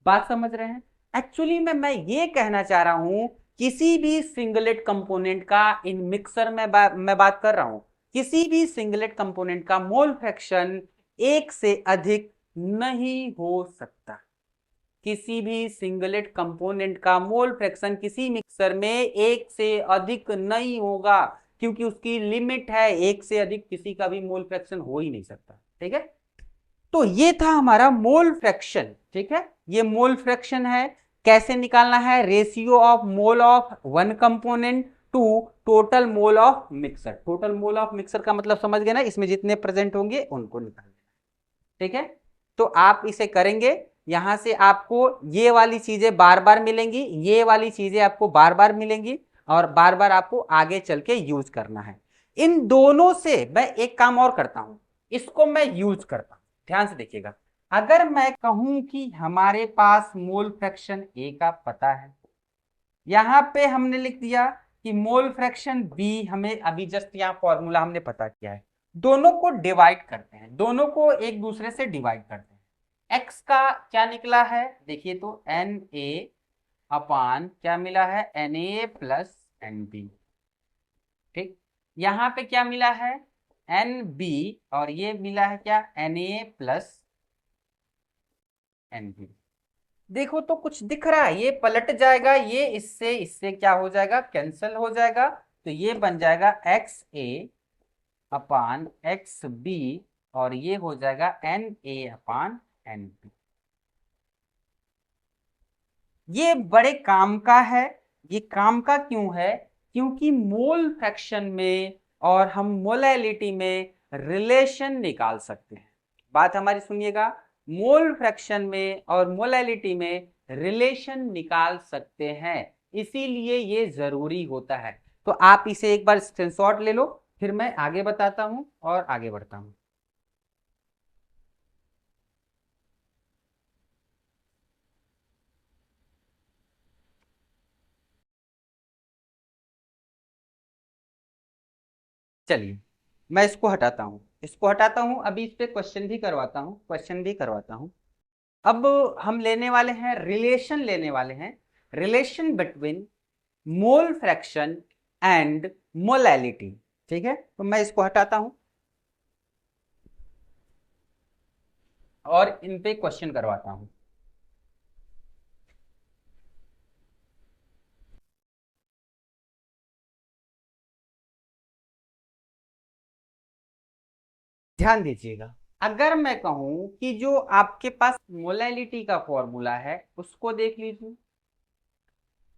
बात समझ रहे हैं। एक्चुअली में मैं ये कहना चाह रहा हूं, किसी भी सिंगलेट कंपोनेंट का, इन मिक्सर में मैं बात कर रहा हूं, किसी भी सिंगलेट कंपोनेंट का मोल फ्रैक्शन एक से अधिक नहीं हो सकता। किसी भी सिंगलेट कंपोनेंट का मोल फ्रैक्शन किसी मिक्सर में एक से अधिक नहीं होगा, क्योंकि उसकी लिमिट है, एक से अधिक किसी का भी मोल फ्रैक्शन हो ही नहीं सकता, ठीक है। तो ये था हमारा मोल फ्रैक्शन, ठीक है। ये मोल फ्रैक्शन है, कैसे निकालना है, ratio of mole of one component to total mole of mixer. Total mole of mixer का मतलब समझ गए ना, इसमें जितने प्रेजेंट होंगे उनको निकालना, ठीक है। तो आप इसे करेंगे, यहां से आपको ये वाली चीजें बार बार मिलेंगी, ये वाली चीजें आपको बार बार मिलेंगी और बार बार आपको आगे चल के यूज करना है। इन दोनों से मैं एक काम और करता हूं, इसको मैं यूज करता हूं, ध्यान से देखिएगा। अगर मैं कहूं कि हमारे पास मोल फ्रैक्शन ए का पता है, यहां पे हमने लिख दिया कि मोल फ्रैक्शन बी हमें अभी जस्ट यहां फॉर्मूला हमने पता किया है, दोनों को डिवाइड करते हैं, दोनों को एक दूसरे से डिवाइड करते हैं, x का क्या निकला है देखिए तो Na अपान क्या मिला है Na प्लस Nb। ठीक, यहां पे क्या मिला है Nb और ये मिला है क्या Na प्लस Nb। देखो तो कुछ दिख रहा है, ये पलट जाएगा, ये इससे इससे क्या हो जाएगा कैंसिल हो जाएगा, तो ये बन जाएगा XA अपान XB और ये हो जाएगा Na अपान Nb। ये बड़े काम का है। ये काम का क्यों है? क्योंकि मोल फ्रैक्शन में और हम मोलैलिटी में रिलेशन निकाल सकते हैं। बात हमारी सुनिएगा, मोल फ्रैक्शन में और मोलैलिटी में रिलेशन निकाल सकते हैं, इसीलिए ये जरूरी होता है। तो आप इसे एक बार स्क्रीनशॉट ले लो, फिर मैं आगे बताता हूं और आगे बढ़ता हूं। चलिए मैं इसको हटाता हूं, इसको हटाता हूं, अभी इस पे क्वेश्चन भी करवाता हूं, क्वेश्चन भी करवाता हूं। अब हम लेने वाले हैं रिलेशन, लेने वाले हैं relation between mole fraction and molality. ठीक है, तो मैं इसको हटाता हूं और इन पे क्वेश्चन करवाता हूं। ध्यान दीजिएगा, अगर मैं कहूं कि जो आपके पास मोलैलिटी का फॉर्मूला है उसको देख लीजिए।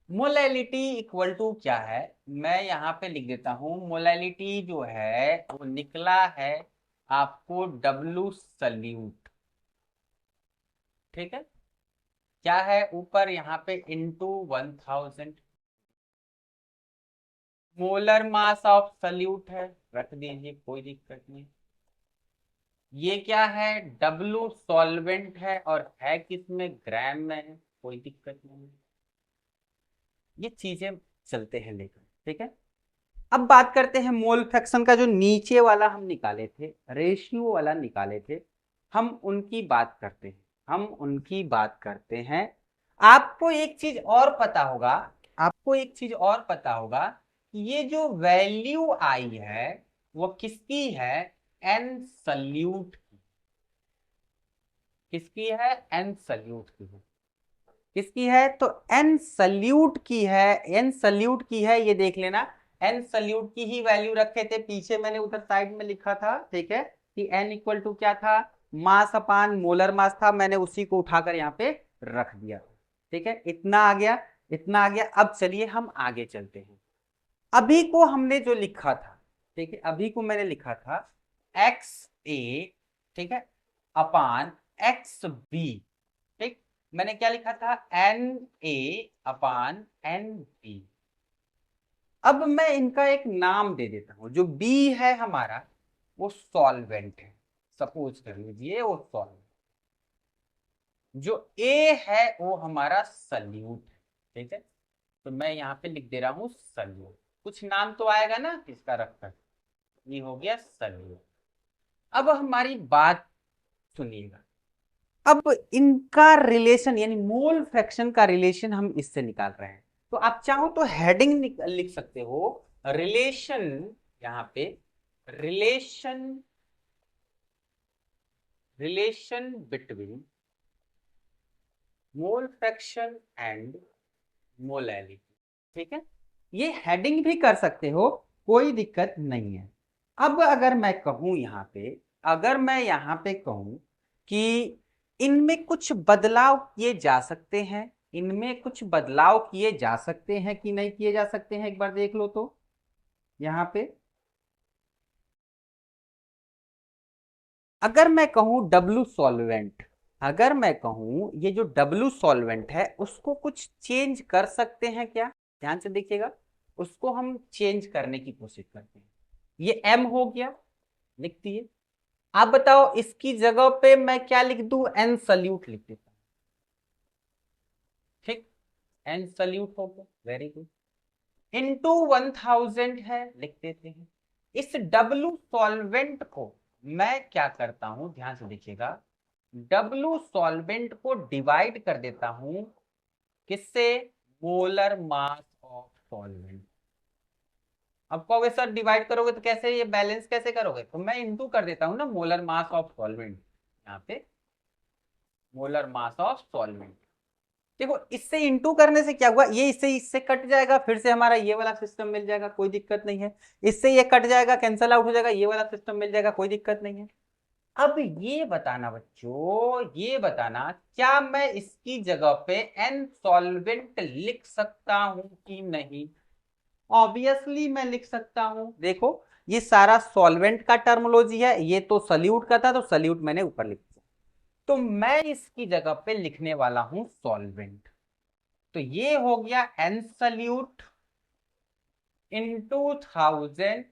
मोलैलिटी इक्वल टू क्या है, मैं यहां पे लिख देता हूं, मोलैलिटी जो है वो निकला है आपको W सल्यूट। ठीक है, क्या है ऊपर यहाँ पे into 1000, molar mass of solute है, रख दीजिए कोई दिक्कत नहीं। ये क्या है W सॉल्वेंट है और है किसमें ग्राम में है, कोई दिक्कत नहीं। ये चीजें चलते हैं लेकर, ठीक है। अब बात करते हैं मोल फ्रैक्शन का, जो नीचे वाला हम निकाले थे, रेशियो वाला निकाले थे, हम उनकी बात करते हैं, हम उनकी बात करते हैं। आपको एक चीज और पता होगा, आपको एक चीज और पता होगा कि ये जो वैल्यू आई है वो किसकी है, एन सल्यूट की। किसकी है, एन सल्यूट की है। किसकी है, तो एन सल्यूट की है, एन सल्यूट की है, ये देख लेना। एन सल्यूट की ही वैल्यू रखे थे, पीछे मैंने उधर साइड में लिखा था, ठीक है, कि एन इक्वल टू क्या था, मास अपान मोलर मास था, मैंने उसी को उठाकर यहाँ पे रख दिया। ठीक है, इतना आ गया, इतना आ गया। अब चलिए हम आगे चलते हैं। अभी को हमने जो लिखा था, ठीक है, अभी को मैंने लिखा था एक्स ए, ठीक है, अपान एक्स बी। ठीक, मैंने क्या लिखा था, N A upon N B. अब मैं इनका एक नाम दे देता हूं, जो बी है हमारा वो सॉल्वेंट है, सपोज कर लीजिए वो सॉल्वेंट। जो ए है वो हमारा सल्यूट है, ठीक है, तो मैं यहाँ पे लिख दे रहा हूं सल्यूट। कुछ नाम तो आएगा ना इसका रखकर, ये हो गया सल्यूट। अब हमारी बात सुनिएगा, अब इनका रिलेशन यानी मोल फ्रैक्शन का रिलेशन हम इससे निकाल रहे हैं। तो आप चाहो तो हेडिंग लिख सकते हो, रिलेशन, यहां पे relation, relation between mole fraction and molality. ठीक है, ये हेडिंग भी कर सकते हो, कोई दिक्कत नहीं है। अब अगर मैं कहूं यहां पे, अगर मैं यहां पे कहूं कि इनमें कुछ बदलाव किए जा सकते हैं, इनमें कुछ बदलाव किए जा सकते हैं कि नहीं किए जा सकते हैं, एक बार देख लो तो यहां पे। अगर मैं कहूं डब्लू सॉल्वेंट, अगर मैं कहूं ये जो डब्लू सॉल्वेंट है उसको कुछ चेंज कर सकते हैं क्या, ध्यान से देखिएगा, उसको हम चेंज करने की कोशिश करते हैं। ये एम हो गया, लिख दिए। आप बताओ इसकी जगह पे मैं क्या लिख दूं, एन सल्यूट लिख देता हूं। ठीक, एन सल्यूट हो गया, वेरी गुड। इंटू 1000 है, लिख देते हैं। इस डब्लू सॉल्वेंट को मैं क्या करता हूं, ध्यान से देखिएगा, W सॉल्वेंट को डिवाइड कर देता हूं किससे? Molar mass of solvent. अब कहोगे सर डिवाइड करोगे तो कैसे, ये बैलेंस कैसे करोगे? तो मैं इंटू कर देता हूं ना मोलर मास ऑफ सॉल्वेंट, यहाँ पे मोलर मास ऑफ सॉल्वेंट। देखो इससे इंटू करने से क्या हुआ, ये इससे इससे कट जाएगा, फिर से हमारा ये वाला सिस्टम मिल जाएगा, कोई दिक्कत नहीं है। इससे ये कट जाएगा, कैंसल आउट हो जाएगा, ये वाला सिस्टम मिल जाएगा, कोई दिक्कत नहीं है। अब ये बताना बच्चों, ये बताना क्या मैं इसकी जगह पे एन सॉल्वेंट लिख सकता हूं कि नहीं? ऑब्वियसली मैं लिख सकता हूं। देखो ये सारा सॉल्वेंट का टर्मोलॉजी है, ये तो सल्यूट का था तो सल्यूट मैंने ऊपर लिख दिया, तो मैं इसकी जगह पे लिखने वाला हूं सॉल्वेंट। तो ये हो गया एन सल्यूट इंटू 1000,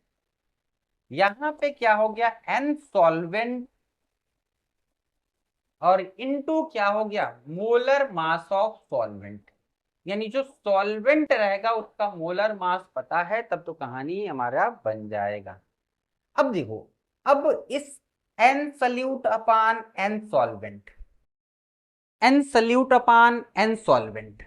यहां पे क्या हो गया एन सॉल्वेंट, और इनटू क्या हो गया मोलर मास ऑफ सॉल्वेंट। यानी जो सॉल्वेंट रहेगा उसका मोलर मास पता है, तब तो कहानी हमारा बन जाएगा। अब देखो, अब इस एन सल्यूट अपान एन सॉल्वेंट, एन सल्यूट अपान एन सॉल्वेंट,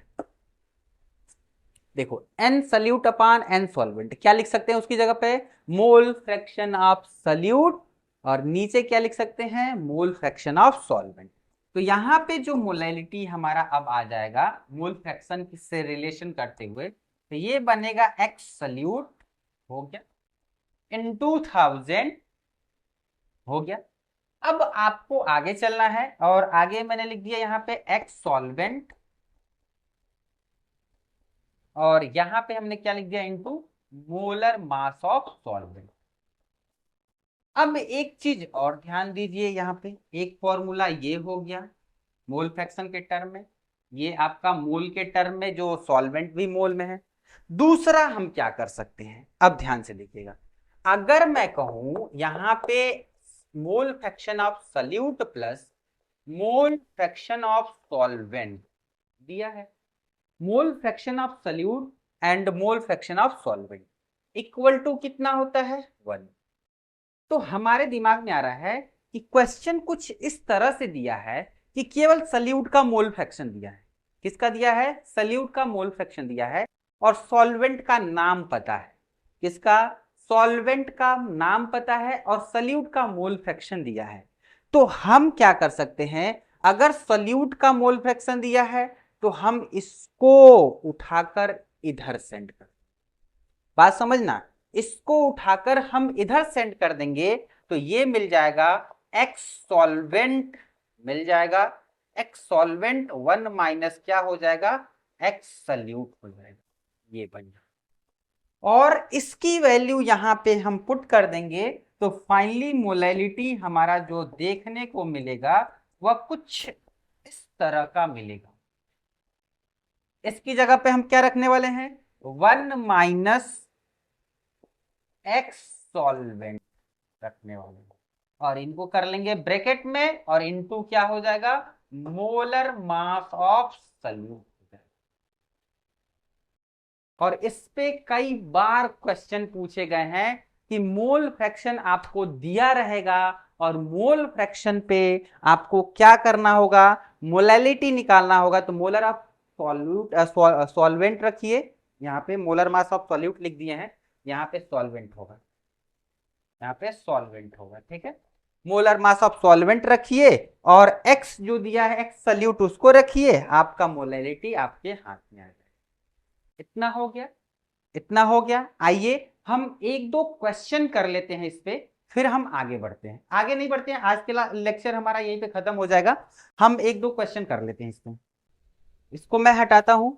देखो एन सल्यूट अपान एन सॉल्वेंट क्या लिख सकते हैं उसकी जगह पे? मोल फ्रैक्शन ऑफ सल्यूट, और नीचे क्या लिख सकते हैं? मोल फ्रैक्शन ऑफ सॉल्वेंट। तो यहां पे जो मोलैलिटी हमारा अब आ जाएगा मोल फ्रैक्शन से रिलेशन करते हुए, तो ये बनेगा एक्स सल्यूट हो गया इन 2000 हो गया। अब आपको आगे चलना है, और आगे मैंने लिख दिया यहाँ पे एक्स सॉल्वेंट, और यहां पे हमने क्या लिख दिया? Into molar mass of solvent. अब एक चीज और ध्यान दीजिए, यहाँ पे एक फॉर्मूला ये हो गया मोल फ्रैक्शन के टर्म में, ये आपका मोल के टर्म में, जो सॉल्वेंट भी मोल में है। दूसरा हम क्या कर सकते हैं, अब ध्यान से देखिएगा, अगर मैं कहूं यहाँ पे mole fraction of solute plus mole fraction of solvent दिया है, mole fraction of solute and mole fraction of solvent equal to कितना होता है? 1। तो हमारे दिमाग में आ रहा है कि क्वेश्चन कुछ इस तरह से दिया है कि केवल सल्यूट का मोल फ्रैक्शन दिया है। किसका दिया है? सल्यूट का मोल फ्रैक्शन दिया है, और सॉल्वेंट का नाम पता है। किसका? सॉल्वेंट का नाम पता है, और सल्यूट का मोल फ्रैक्शन दिया है। तो हम क्या कर सकते हैं, अगर सल्यूट का मोल फ्रैक्शन दिया है तो हम इसको उठाकर इधर सेंड कर, बात समझना, इसको उठाकर हम इधर सेंड कर देंगे तो ये मिल जाएगा एक्स सॉल्वेंट, मिल जाएगा एक्स सॉल्वेंट 1 माइनस क्या हो जाएगा? एक्स सल्यूट हो जाएगा, ये बन जाएगा। और इसकी वैल्यू यहां पे हम पुट कर देंगे तो फाइनली मोलैलिटी हमारा जो देखने को मिलेगा वह कुछ इस तरह का मिलेगा। इसकी जगह पे हम क्या रखने वाले हैं? 1 माइनस एक्स सॉल्वेंट रखने वाले हैं, और इनको कर लेंगे ब्रैकेट में, और इनटू क्या हो जाएगा? Molar mass of solute. और इस पे कई बार क्वेश्चन पूछे गए हैं कि मोल फ्रैक्शन आपको दिया रहेगा, और मोल फ्रैक्शन पे आपको क्या करना होगा? मोलैलिटी निकालना होगा। तो मोलर ऑफ सॉल्यूट सॉल्वेंट रखिए, यहाँ पे मोलर मास ऑफ सॉल्यूट लिख दिए हैं, यहाँ पे सॉल्वेंट होगा, यहाँ पे सॉल्वेंट होगा, ठीक है। मोलर मास ऑफ सॉल्वेंट रखिए, और एक्स जो दिया है एक्स सल्यूट उसको रखिए, आपका मोलैलिटी आपके हाथ में आ जाएगा। इतना हो गया, इतना हो गया। आइए हम एक दो क्वेश्चन कर लेते हैं इस पे, फिर हम आगे बढ़ते हैं। आगे नहीं बढ़ते हैं, आज के लेक्चर हमारा यहीं पे खत्म हो जाएगा। हम एक दो क्वेश्चन कर लेते हैं इसमें, इसको मैं हटाता हूं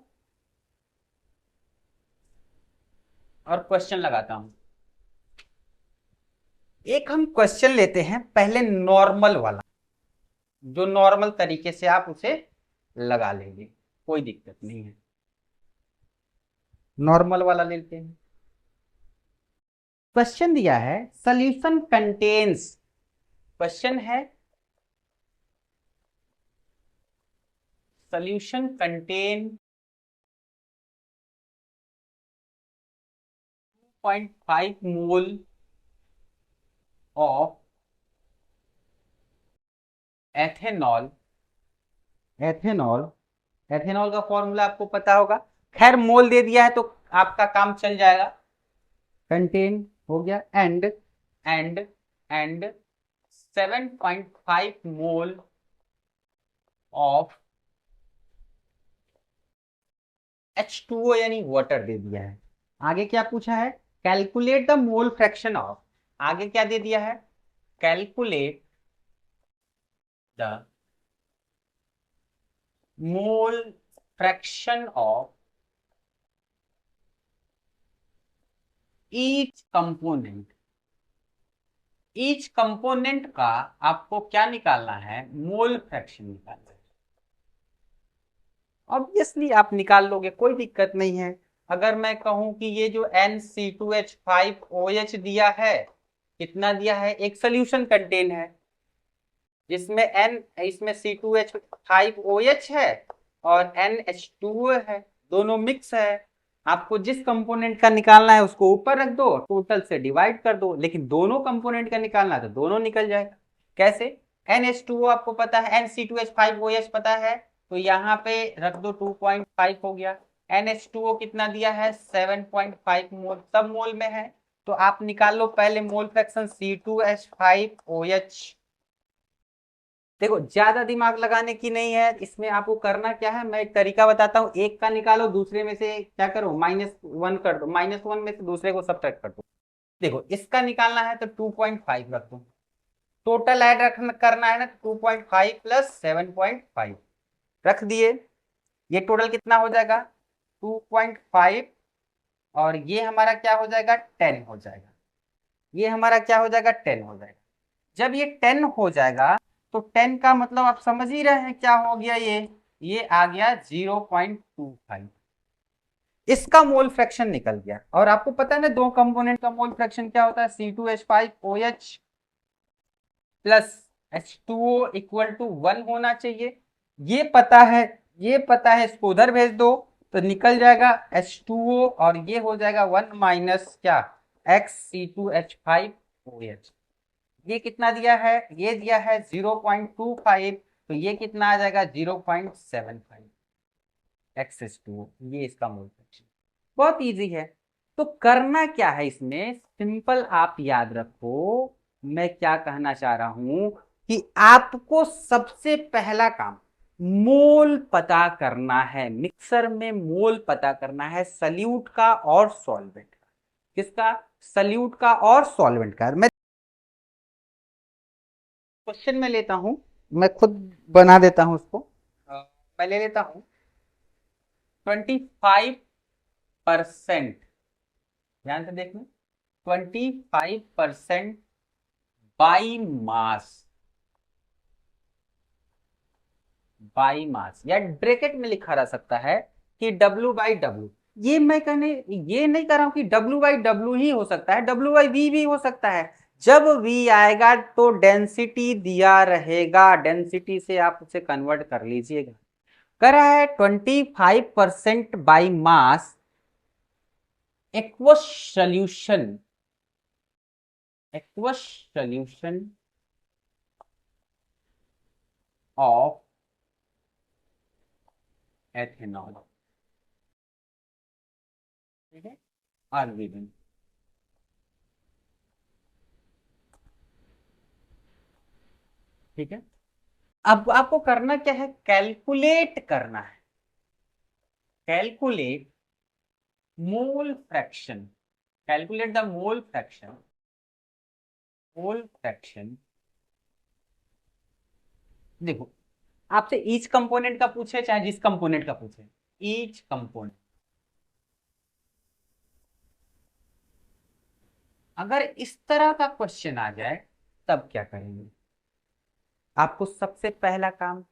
और क्वेश्चन लगाता हूं। एक हम क्वेश्चन लेते हैं पहले नॉर्मल वाला, जो नॉर्मल तरीके से आप उसे लगा लेंगे, कोई दिक्कत नहीं है। नॉर्मल वाला लेते हैं। क्वेश्चन दिया है सॉल्यूशन कंटेन्स, क्वेश्चन है solution contain 0.5 mole of ethanol, ethanol, ethanol का फॉर्मूला आपको पता होगा। खैर मोल दे दिया है तो आपका काम चल जाएगा। कंटेन हो गया एंड 7.5 मोल ऑफ H2O यानी वाटर दे दिया है। आगे क्या पूछा है? Calculate the mole fraction of, आगे क्या दे दिया है? Calculate the mole fraction of each component, each component का आपको क्या निकालना है? मोल फ्रैक्शन निकालना है। ऑब्वियसली आप निकाल लोगे, कोई दिक्कत नहीं है। अगर मैं कहूं कि ये जो NC2H5OH दिया है, कितना दिया है? एक सोल्यूशन कंटेन है जिसमें इसमें C2H5OH है और NH2O है, दोनों मिक्स है। आपको जिस कंपोनेंट का निकालना है उसको ऊपर रख दो, टोटल से डिवाइड कर दो, लेकिन दोनों कंपोनेंट का निकालना है तो दोनों निकल जाएगा। कैसे? NH2O आपको पता है, NC2H5OH पता है, तो यहाँ पे रख दो 2.5 हो गया। NH2O कितना दिया है? 7.5 मोल, सब मोल में है। तो आप निकाल लो पहले मोल फ्रैक्शन C2H5OH। देखो ज्यादा दिमाग लगाने की नहीं है इसमें, आपको करना क्या है, मैं एक तरीका बताता हूँ। एक का निकालो, दूसरे में से क्या करो? -1 कर दो, -1 में से दूसरे को सब्ट्रैक्ट कर दो। देखो इसका निकालना है तो 2.5 रख दो, टोटल ऐड करना है ना, 2.5 प्लस 7.5 रख दिए। ये टोटल कितना हो जाएगा? 2.5, और ये हमारा क्या हो जाएगा? 10 हो जाएगा। ये हमारा क्या हो जाएगा? 10 हो जाएगा। जब ये 10 हो जाएगा तो 10 का मतलब आप समझ ही रहे हैं क्या हो गया? ये आ गया 0.25। इसका मोल फ्रैक्शन निकल गया। और आपको पता है ना दो कंपोनेंट का मोल फ्रैक्शन क्या होता है? C2H5OH plus H2O equal to 1 होना चाहिए। ये पता है, ये पता है, इसको उधर भेज दो तो निकल जाएगा H2O, और ये हो जाएगा 1 माइनस क्या? XC2H5OH। ये कितना दिया है? ये दिया है 0.25, तो ये कितना आ जाएगा? 0.75 X/2। ये इसका मोल फ्रैक्शन। बहुत इजी है। तो करना क्या है इसमें? सिंपल, आप याद रखो मैं क्या कहना चाह रहा हूं कि आपको सबसे पहला काम मोल पता करना है। मिक्सर में मोल पता करना है, सल्यूट का और सॉल्वेंट का। किसका? सल्यूट का और सॉल्वेंट का। मैं क्वेश्चन में लेता हूं, मैं खुद बना देता हूं उसको। मैं ले लेता हूं 25%, ध्यान से देखना, 25% बाई मास, बाई मास, या ब्रैकेट में लिखा रह सकता है कि W/W। ये मैं कहने ये नहीं कर रहा हूं कि W/W ही हो सकता है, W/V भी हो सकता है। जब V आएगा तो डेंसिटी दिया रहेगा, डेंसिटी से आप उसे कन्वर्ट कर लीजिएगा। कह रहा है 25% by mass aqueous solution, aqueous solution of ethanol, ठीक है, आर गिवन। ठीक है, अब आपको करना क्या है? कैलकुलेट करना है, calculate mole fraction, calculate the mole fraction, mole fraction. देखो आपसे ईच कंपोनेंट का पूछे चाहे जिस कंपोनेंट का पूछे, ईच कंपोनेंट, अगर इस तरह का क्वेश्चन आ जाए तब क्या करेंगे? आपको सबसे पहला काम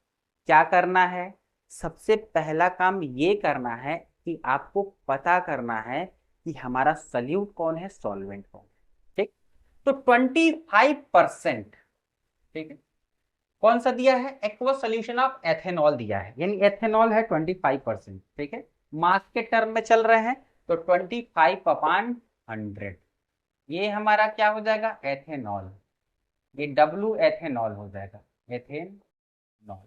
क्या करना है? सबसे पहला काम ये करना है कि आपको पता करना है कि हमारा सल्यूट कौन है, सॉल्वेंट कौन है। ठीक, तो 25%, ठीक है, कौन सा दिया है? एक्वस सोल्यूशन ऑफ एथेनॉल दिया है, यानी एथेनॉल है 25%। ठीक है, मास के टर्म में चल रहे हैं तो 25/100, ये हमारा क्या हो जाएगा? एथेनॉल। ये W एथेनॉल हो जाएगा, एथेन नॉल।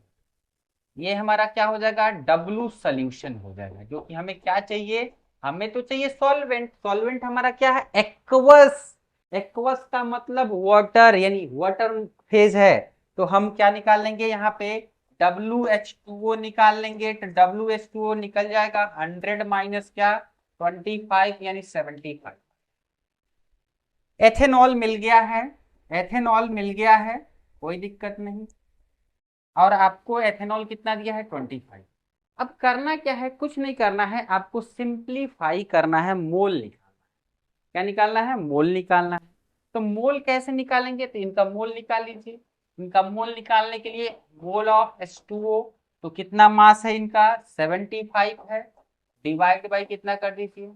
ये हमारा क्या हो जाएगा, डब्लू सोल्यूशन हो जाएगा, जो कि हमें क्या चाहिए, हमें तो चाहिए सॉल्वेंट। सॉल्वेंट हमारा क्या है, एक्वस। एक्वस का मतलब वाटर, यानी वाटर फेज है। तो हम क्या निकाल लेंगे यहाँ पे, WH2O निकाल लेंगे। तो WH2O निकल जाएगा 100 माइनस क्या, 25 यानी 75। एथेनॉल मिल गया है, एथेनॉल मिल गया है, कोई दिक्कत नहीं। और आपको एथेनॉल कितना दिया है, 25। अब करना क्या है, कुछ नहीं करना है, आपको सिंप्लीफाई करना है, मोल निकालना है। क्या निकालना है, मोल निकालना है। तो मोल कैसे निकालेंगे, तो इनका मोल निकाल लीजिए। इनका मोल निकालने के लिए मोल ऑफ H2O, तो कितना मास है इनका, 75 है, डिवाइड बाई कितना कर दीजिए,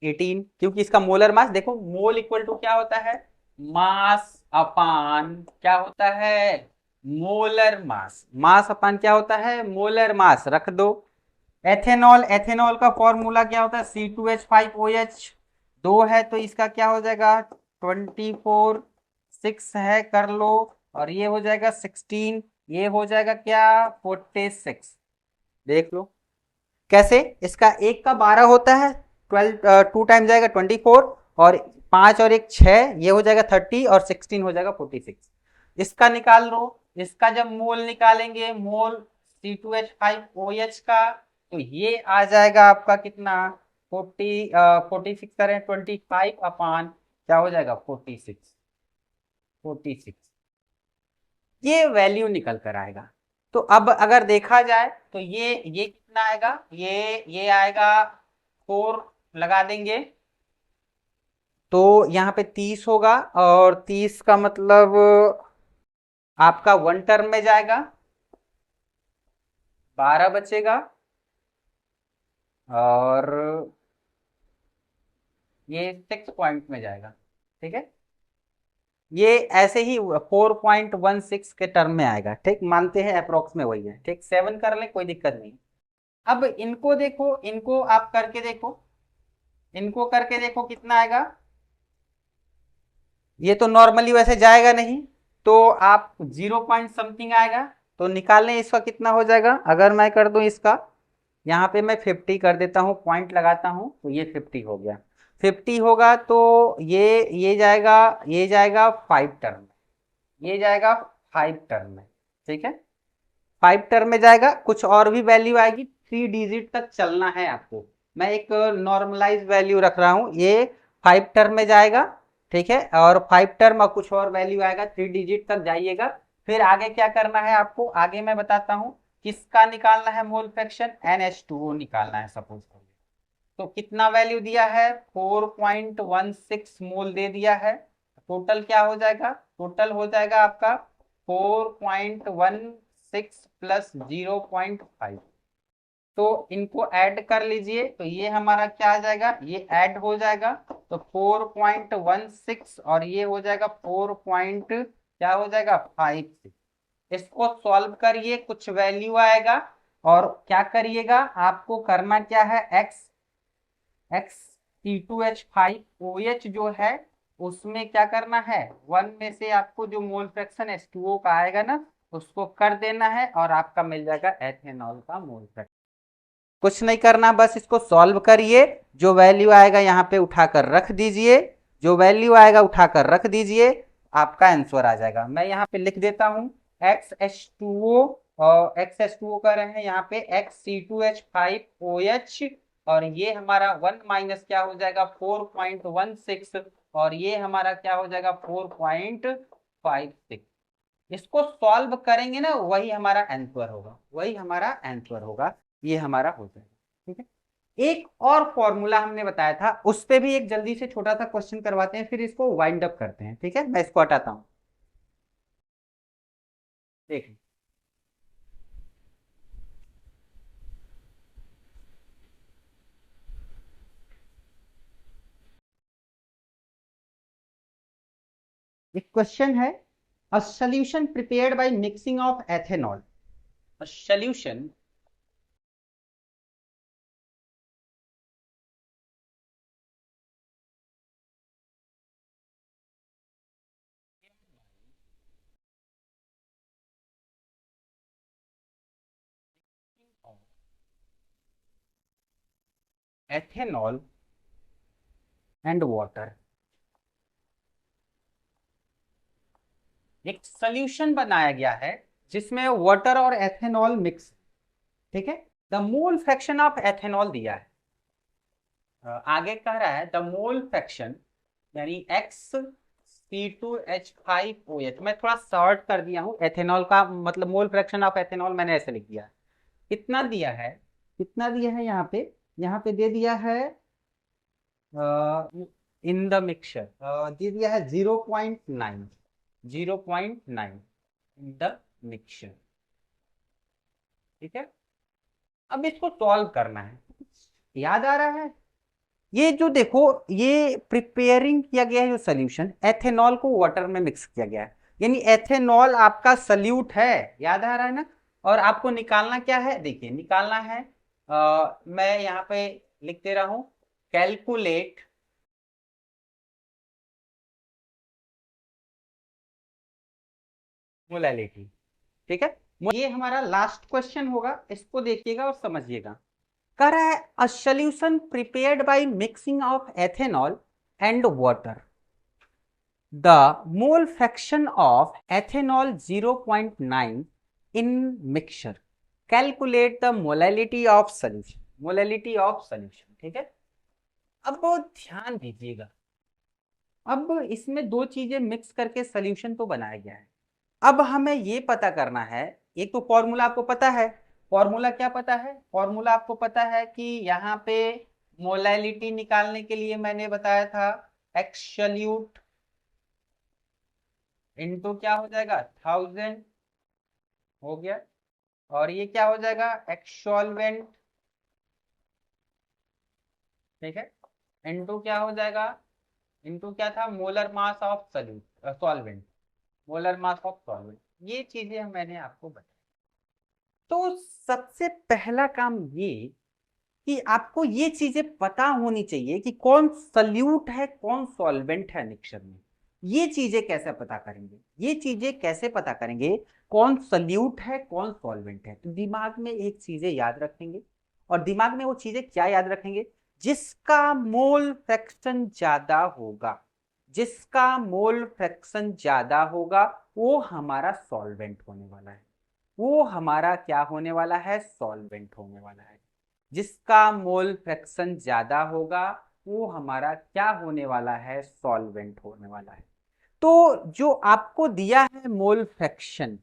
18। क्योंकि इसका मोलर मास देखो, मोल इक्वल टू क्या होता है, मास अपान क्या होता है, मोलर मास। मास अपान क्या होता है, मोलर मास, रख दो। एथेनॉल, एथेनॉल का फॉर्मूला क्या होता है, C2H5OH। दो है तो इसका क्या हो जाएगा, 24, 6 है कर लो, और ये हो जाएगा 16, ये हो जाएगा क्या, 46। देख लो कैसे, इसका एक का 12 होता है, 12 टू टाइम जाएगा 24, और 5 और एक 6, ये हो जाएगा 30, और 16 हो जाएगा 46। इसका निकाल लो। इसका जब मोल निकालेंगे, मोल C2H5OH का, तो ये आ जाएगा आपका कितना, 46 करें, 25 अपान क्या हो जाएगा, 46। 46 ये वैल्यू निकल कर आएगा। तो अब अगर देखा जाए तो ये कितना आएगा, ये आएगा 4, लगा देंगे। तो यहाँ पे 30 होगा, और 30 का मतलब आपका 1 टर्म में जाएगा, 12 बचेगा, और ये 6 पॉइंट में जाएगा। ठीक है, ये ऐसे ही 4.16 के टर्म में आएगा। ठीक, मानते हैं अप्रोक्स में वही है। ठीक, 7 कर ले, कोई दिक्कत नहीं। अब इनको देखो, इनको आप करके देखो, इनको करके देखो कितना आएगा। ये तो नॉर्मली वैसे जाएगा नहीं, तो आप 0 पॉइंट समथिंग आएगा। तो निकाल लें, इसका कितना हो जाएगा, अगर मैं कर दूं इसका, यहाँ पे मैं 50 कर देता हूँ, पॉइंट लगाता हूँ, तो ये 50 हो गया। 50 होगा तो ये जाएगा, ये जाएगा 5 टर्म में, ये जाएगा 5 टर्म में। ठीक है, 5 टर्म में जाएगा। कुछ और भी वैल्यू आएगी, 3 डिजिट तक चलना है आपको। मैं एक नॉर्मलाइज वैल्यू रख रहा हूं, ये 5 टर्म में जाएगा। ठीक है, और 5 टर्म और कुछ और वैल्यू आएगा, 3 डिजिट तक जाइएगा। फिर आगे क्या करना है आपको, आगे मैं बताता हूं। किसका निकालना है मोल फ्रैक्शन, NH2O निकालना है सपोज। तो कितना वैल्यू दिया है, 4.16 मोल दे दिया है। टोटल क्या हो जाएगा, टोटल हो जाएगा आपका 4.16 प्लस 0.5। तो इनको ऐड कर लीजिए, तो ये हमारा क्या आ जाएगा, ये ऐड हो जाएगा। तो 4.16 और ये हो जाएगा 4 पॉइंट क्या हो जाएगा, 5। इसको सॉल्व करिए, कुछ वैल्यू आएगा। और क्या करिएगा, आपको करना क्या है, एक्स C2H5OH जो है, उसमें क्या करना है, 1 में से आपको जो मोल फ्रैक्शन H2O का आएगा ना, उसको कर देना है, और आपका मिल जाएगा एथेनॉल का मोल फ्रैक्शन। कुछ नहीं करना, बस इसको सॉल्व करिए। जो वैल्यू आएगा यहाँ पे उठाकर रख दीजिए, जो वैल्यू आएगा उठाकर रख दीजिए, आपका आंसर आ जाएगा। मैं यहाँ पे लिख देता हूँ XH2O, और XH2O कर रहे हैं यहाँ पे XC2H5OH, और ये हमारा 1 माइनस क्या हो जाएगा, 4.16, और ये हमारा क्या हो जाएगा, 4.56। इसको सॉल्व करेंगे ना, वही हमारा आंसर होगा, वही हमारा आंसर होगा, ये हमारा हो जाएगा। ठीक है, एक और फॉर्मूला हमने बताया था, उस पे भी एक जल्दी से छोटा सा क्वेश्चन करवाते हैं, फिर इसको वाइंड अप करते हैं। ठीक है, मैं इसको हटाता हूं। देखिए, एक क्वेश्चन है, a solution prepared by mixing of ethanol, a solution ethanol and water, एक सॉल्यूशन बनाया गया है जिसमें वाटर और एथेनॉल मिक्स, ठीक है। The mole fraction of ethanol दिया है, आगे कह रहा है द मोल फ्रैक्शन यानी X C2H5OH, मैं थोड़ा शॉर्ट कर दिया हूं, एथेनॉल का मतलब मोल फ्रैक्शन ऑफ एथेनॉल मैंने ऐसे लिख दिया है। कितना दिया है, कितना दिया है यहाँ पे दे दिया है इन द मिक्सचर, दे दिया है 0.9, 0.9 इन द मिक्सचर, ठीक है। अब इसको सॉल्व करना है, याद आ रहा है, ये जो देखो ये प्रिपेयरिंग किया गया है जो सोल्यूशन, एथेनॉल को वाटर में मिक्स किया गया है, यानी एथेनॉल आपका सल्यूट है, याद आ रहा है ना। और आपको निकालना क्या है, देखिए निकालना है, मैं यहाँ पे लिख दे रहा हूं, कैलकुलेट मोलैलिटी, ठीक है। ये हमारा लास्ट क्वेश्चन होगा, इसको देखिएगा और समझिएगा। कह रहा है a solution prepared by mixing of ethanol and water, the mole fraction of ethanol 0.9 in mixture, calculate the molality of solution, molality of solution, ठीक है। अब ध्यान दीजिएगा, अब इसमें दो चीजें मिक्स करके सॉल्यूशन तो बनाया गया है। अब हमें ये पता करना है, एक तो फॉर्मूला आपको पता है, फॉर्मूला क्या पता है, फॉर्मूला आपको पता है कि यहाँ पे मोलैलिटी निकालने के लिए मैंने बताया था एक्सोल्यूट इनटू क्या हो जाएगा 1000 हो गया, और ये क्या हो जाएगा एक्सोल्वेंट, ठीक है, इनटू क्या हो जाएगा, इनटू क्या था molar mass of solute solvent, molar mass of solvent, ये चीजें मैंने आपको बताई। तो सबसे पहला काम ये कि आपको ये चीजें पता होनी चाहिए कि कौन सल्यूट है कौन सॉल्वेंट है मिक्सचर में। ये चीजें कैसे पता करेंगे, ये चीजें कैसे पता करेंगे कौन सल्यूट है कौन सॉल्वेंट है, तो दिमाग में एक चीजें याद रखेंगे, और दिमाग में वो चीजें क्या याद रखेंगे, जिसका मोल फ्रैक्शन ज्यादा होगा, जिसका मोल फ्रैक्शन ज्यादा होगा वो हमारा सॉल्वेंट होने वाला है, वो हमारा क्या होने वाला है, सॉल्वेंट होने वाला है। जिसका मोल फ्रैक्शन ज्यादा होगा वो हमारा क्या होने वाला है, सॉल्वेंट होने वाला है। तो जो आपको दिया है मोल फ्रैक्शन,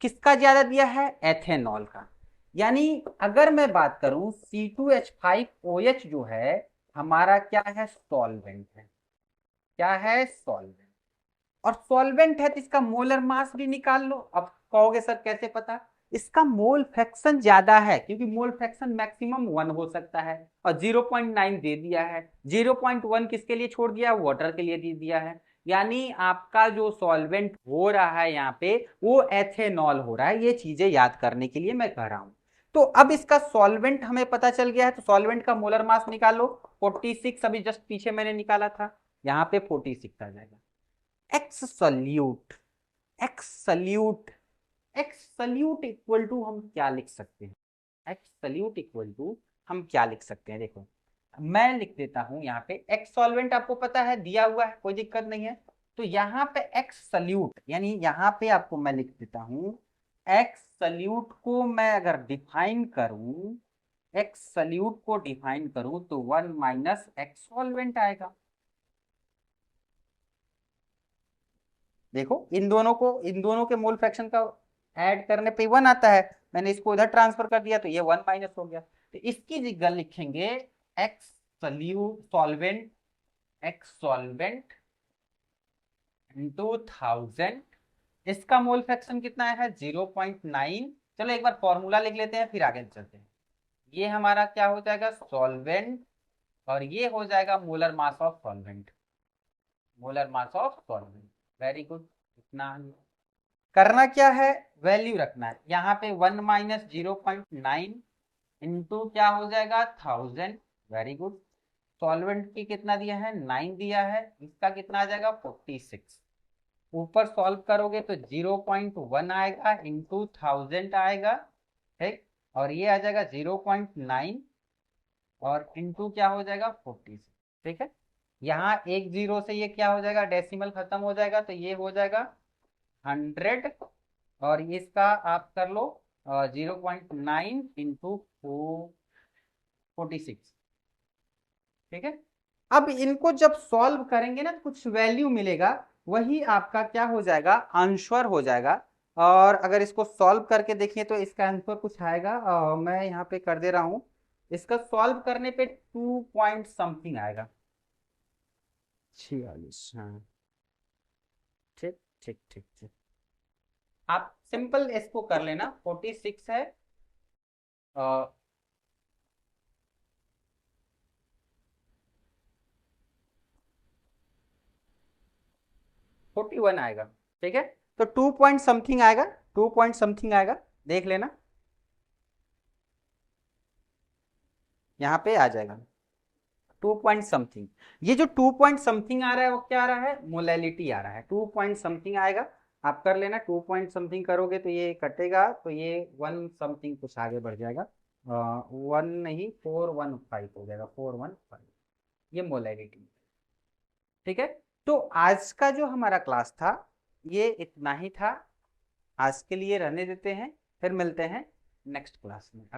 किसका ज्यादा दिया है, एथेनॉल का, यानी अगर मैं बात करूं C2H5OH जो है हमारा क्या है, सॉल्वेंट है, क्या है, सॉल्वेंट। और सॉल्वेंट है तो इसका मोलर मास भी निकाल लो। अब कहोगे सर कैसे पता, इसका मोल फ्रैक्शन ज्यादा है, क्योंकि मोल फ्रैक्शन मैक्सिमम 1 हो सकता है, और 0.9 दे दिया है, 0.1 किसके लिए छोड़ दिया, वाटर के लिए दे दिया है, यानी आपका जो सॉल्वेंट हो रहा है यहाँ पे वो एथेनॉल हो रहा है। ये चीजें याद करने के लिए मैं कह रहा हूं। तो अब इसका सॉल्वेंट हमें पता चल गया है, तो सॉल्वेंट का मोलर मास निकालो, 46, अभी जस्ट पीछे मैंने निकाला था, यहाँ पे 46 आ जाएगा। X solute, X solute, X solute equal to हम क्या लिख सकते हैं, एक्स सल्यूट इक्वल टू हम क्या लिख सकते हैं, देखो मैं लिख देता हूं यहाँ पे, एक्स सॉल्वेंट आपको पता है दिया हुआ है, कोई दिक्कत नहीं है। तो यहाँ पे एक्स सल्यूट यानी यहाँ पे आपको मैं लिख देता हूं, एक्स सल्यूट को मैं अगर डिफाइन करूं, एक्स सल्यूट को डिफाइन करूं तो 1 माइनस एक्स सॉल्वेंट आएगा। देखो इन दोनों के मोल फ्रैक्शन का ऐड करने पे 1 आता है, मैंने इसको इधर ट्रांसफर कर दिया तो ये 1 माइनस हो गया, तो इसकी जगह लिखेंगे X solute solvent, X solvent into 1000, इसका मोल फ्रैक्शन कितना है 0.9। चलो एक बार फॉर्मूला लिख लेते हैं फिर आगे चलते हैं। ये हमारा क्या हो जाएगा, सॉल्वेंट, और ये हो जाएगा molar mass of solvent, molar mass of solvent. Very good, इतना करना क्या है, वैल्यू रखना है, यहाँ पे 1 माइनस 0.9 इंटू क्या हो जाएगा 1000। वेरी गुड, सॉल्वेंट की कितना दिया है 9 दिया है, इसका कितना आ जाएगा 46, ऊपर सॉल्व करोगे तो 0.1 आएगा इंटू 1000 आएगा, ठीक, और ये आ जाएगा 0.9 और इंटू क्या हो जाएगा 40 से। ठीक है, यहाँ एक जीरो से ये क्या हो जाएगा, डेसिमल खत्म हो जाएगा, तो ये हो जाएगा 100, और इसका आप कर लो 0.9 इंटू 46। ठीक है, अब इनको जब सॉल्व करेंगे ना तो कुछ वैल्यू मिलेगा, वही आपका क्या हो जाएगा, आंसर हो जाएगा। और अगर इसको सॉल्व करके देखें तो इसका आंसर कुछ आएगा, मैं यहाँ पे कर दे रहा हूँ, इसका सॉल्व करने पे 2 पॉइंट समथिंग आएगा, 46। हाँ, ठीक ठीक ठीक ठीक। आप सिंपल इसको कर लेना, 46 है, 41 आएगा। ठीक है, तो 2 पॉइंट समथिंग आएगा, 2 पॉइंट समथिंग आएगा, देख लेना, यहाँ पे आ जाएगा 2 पॉइंट समथिंग। ये जो 2 पॉइंट समथिंग आ रहा है वो क्या आ रहा है, मोलैलिटी आ रहा है, 2 पॉइंट समथिंग आएगा। आप कर लेना, 2 पॉइंट समथिंग करोगे तो ये कटेगा, तो ये 1 समथिंग कुछ आगे बढ़ जाएगा, 1 नहीं 415 हो जाएगा, 415, ये मोलैलिटी। ठीक है, तो आज का जो हमारा क्लास था ये इतना ही था, आज के लिए रहने देते हैं, फिर मिलते हैं नेक्स्ट क्लास में।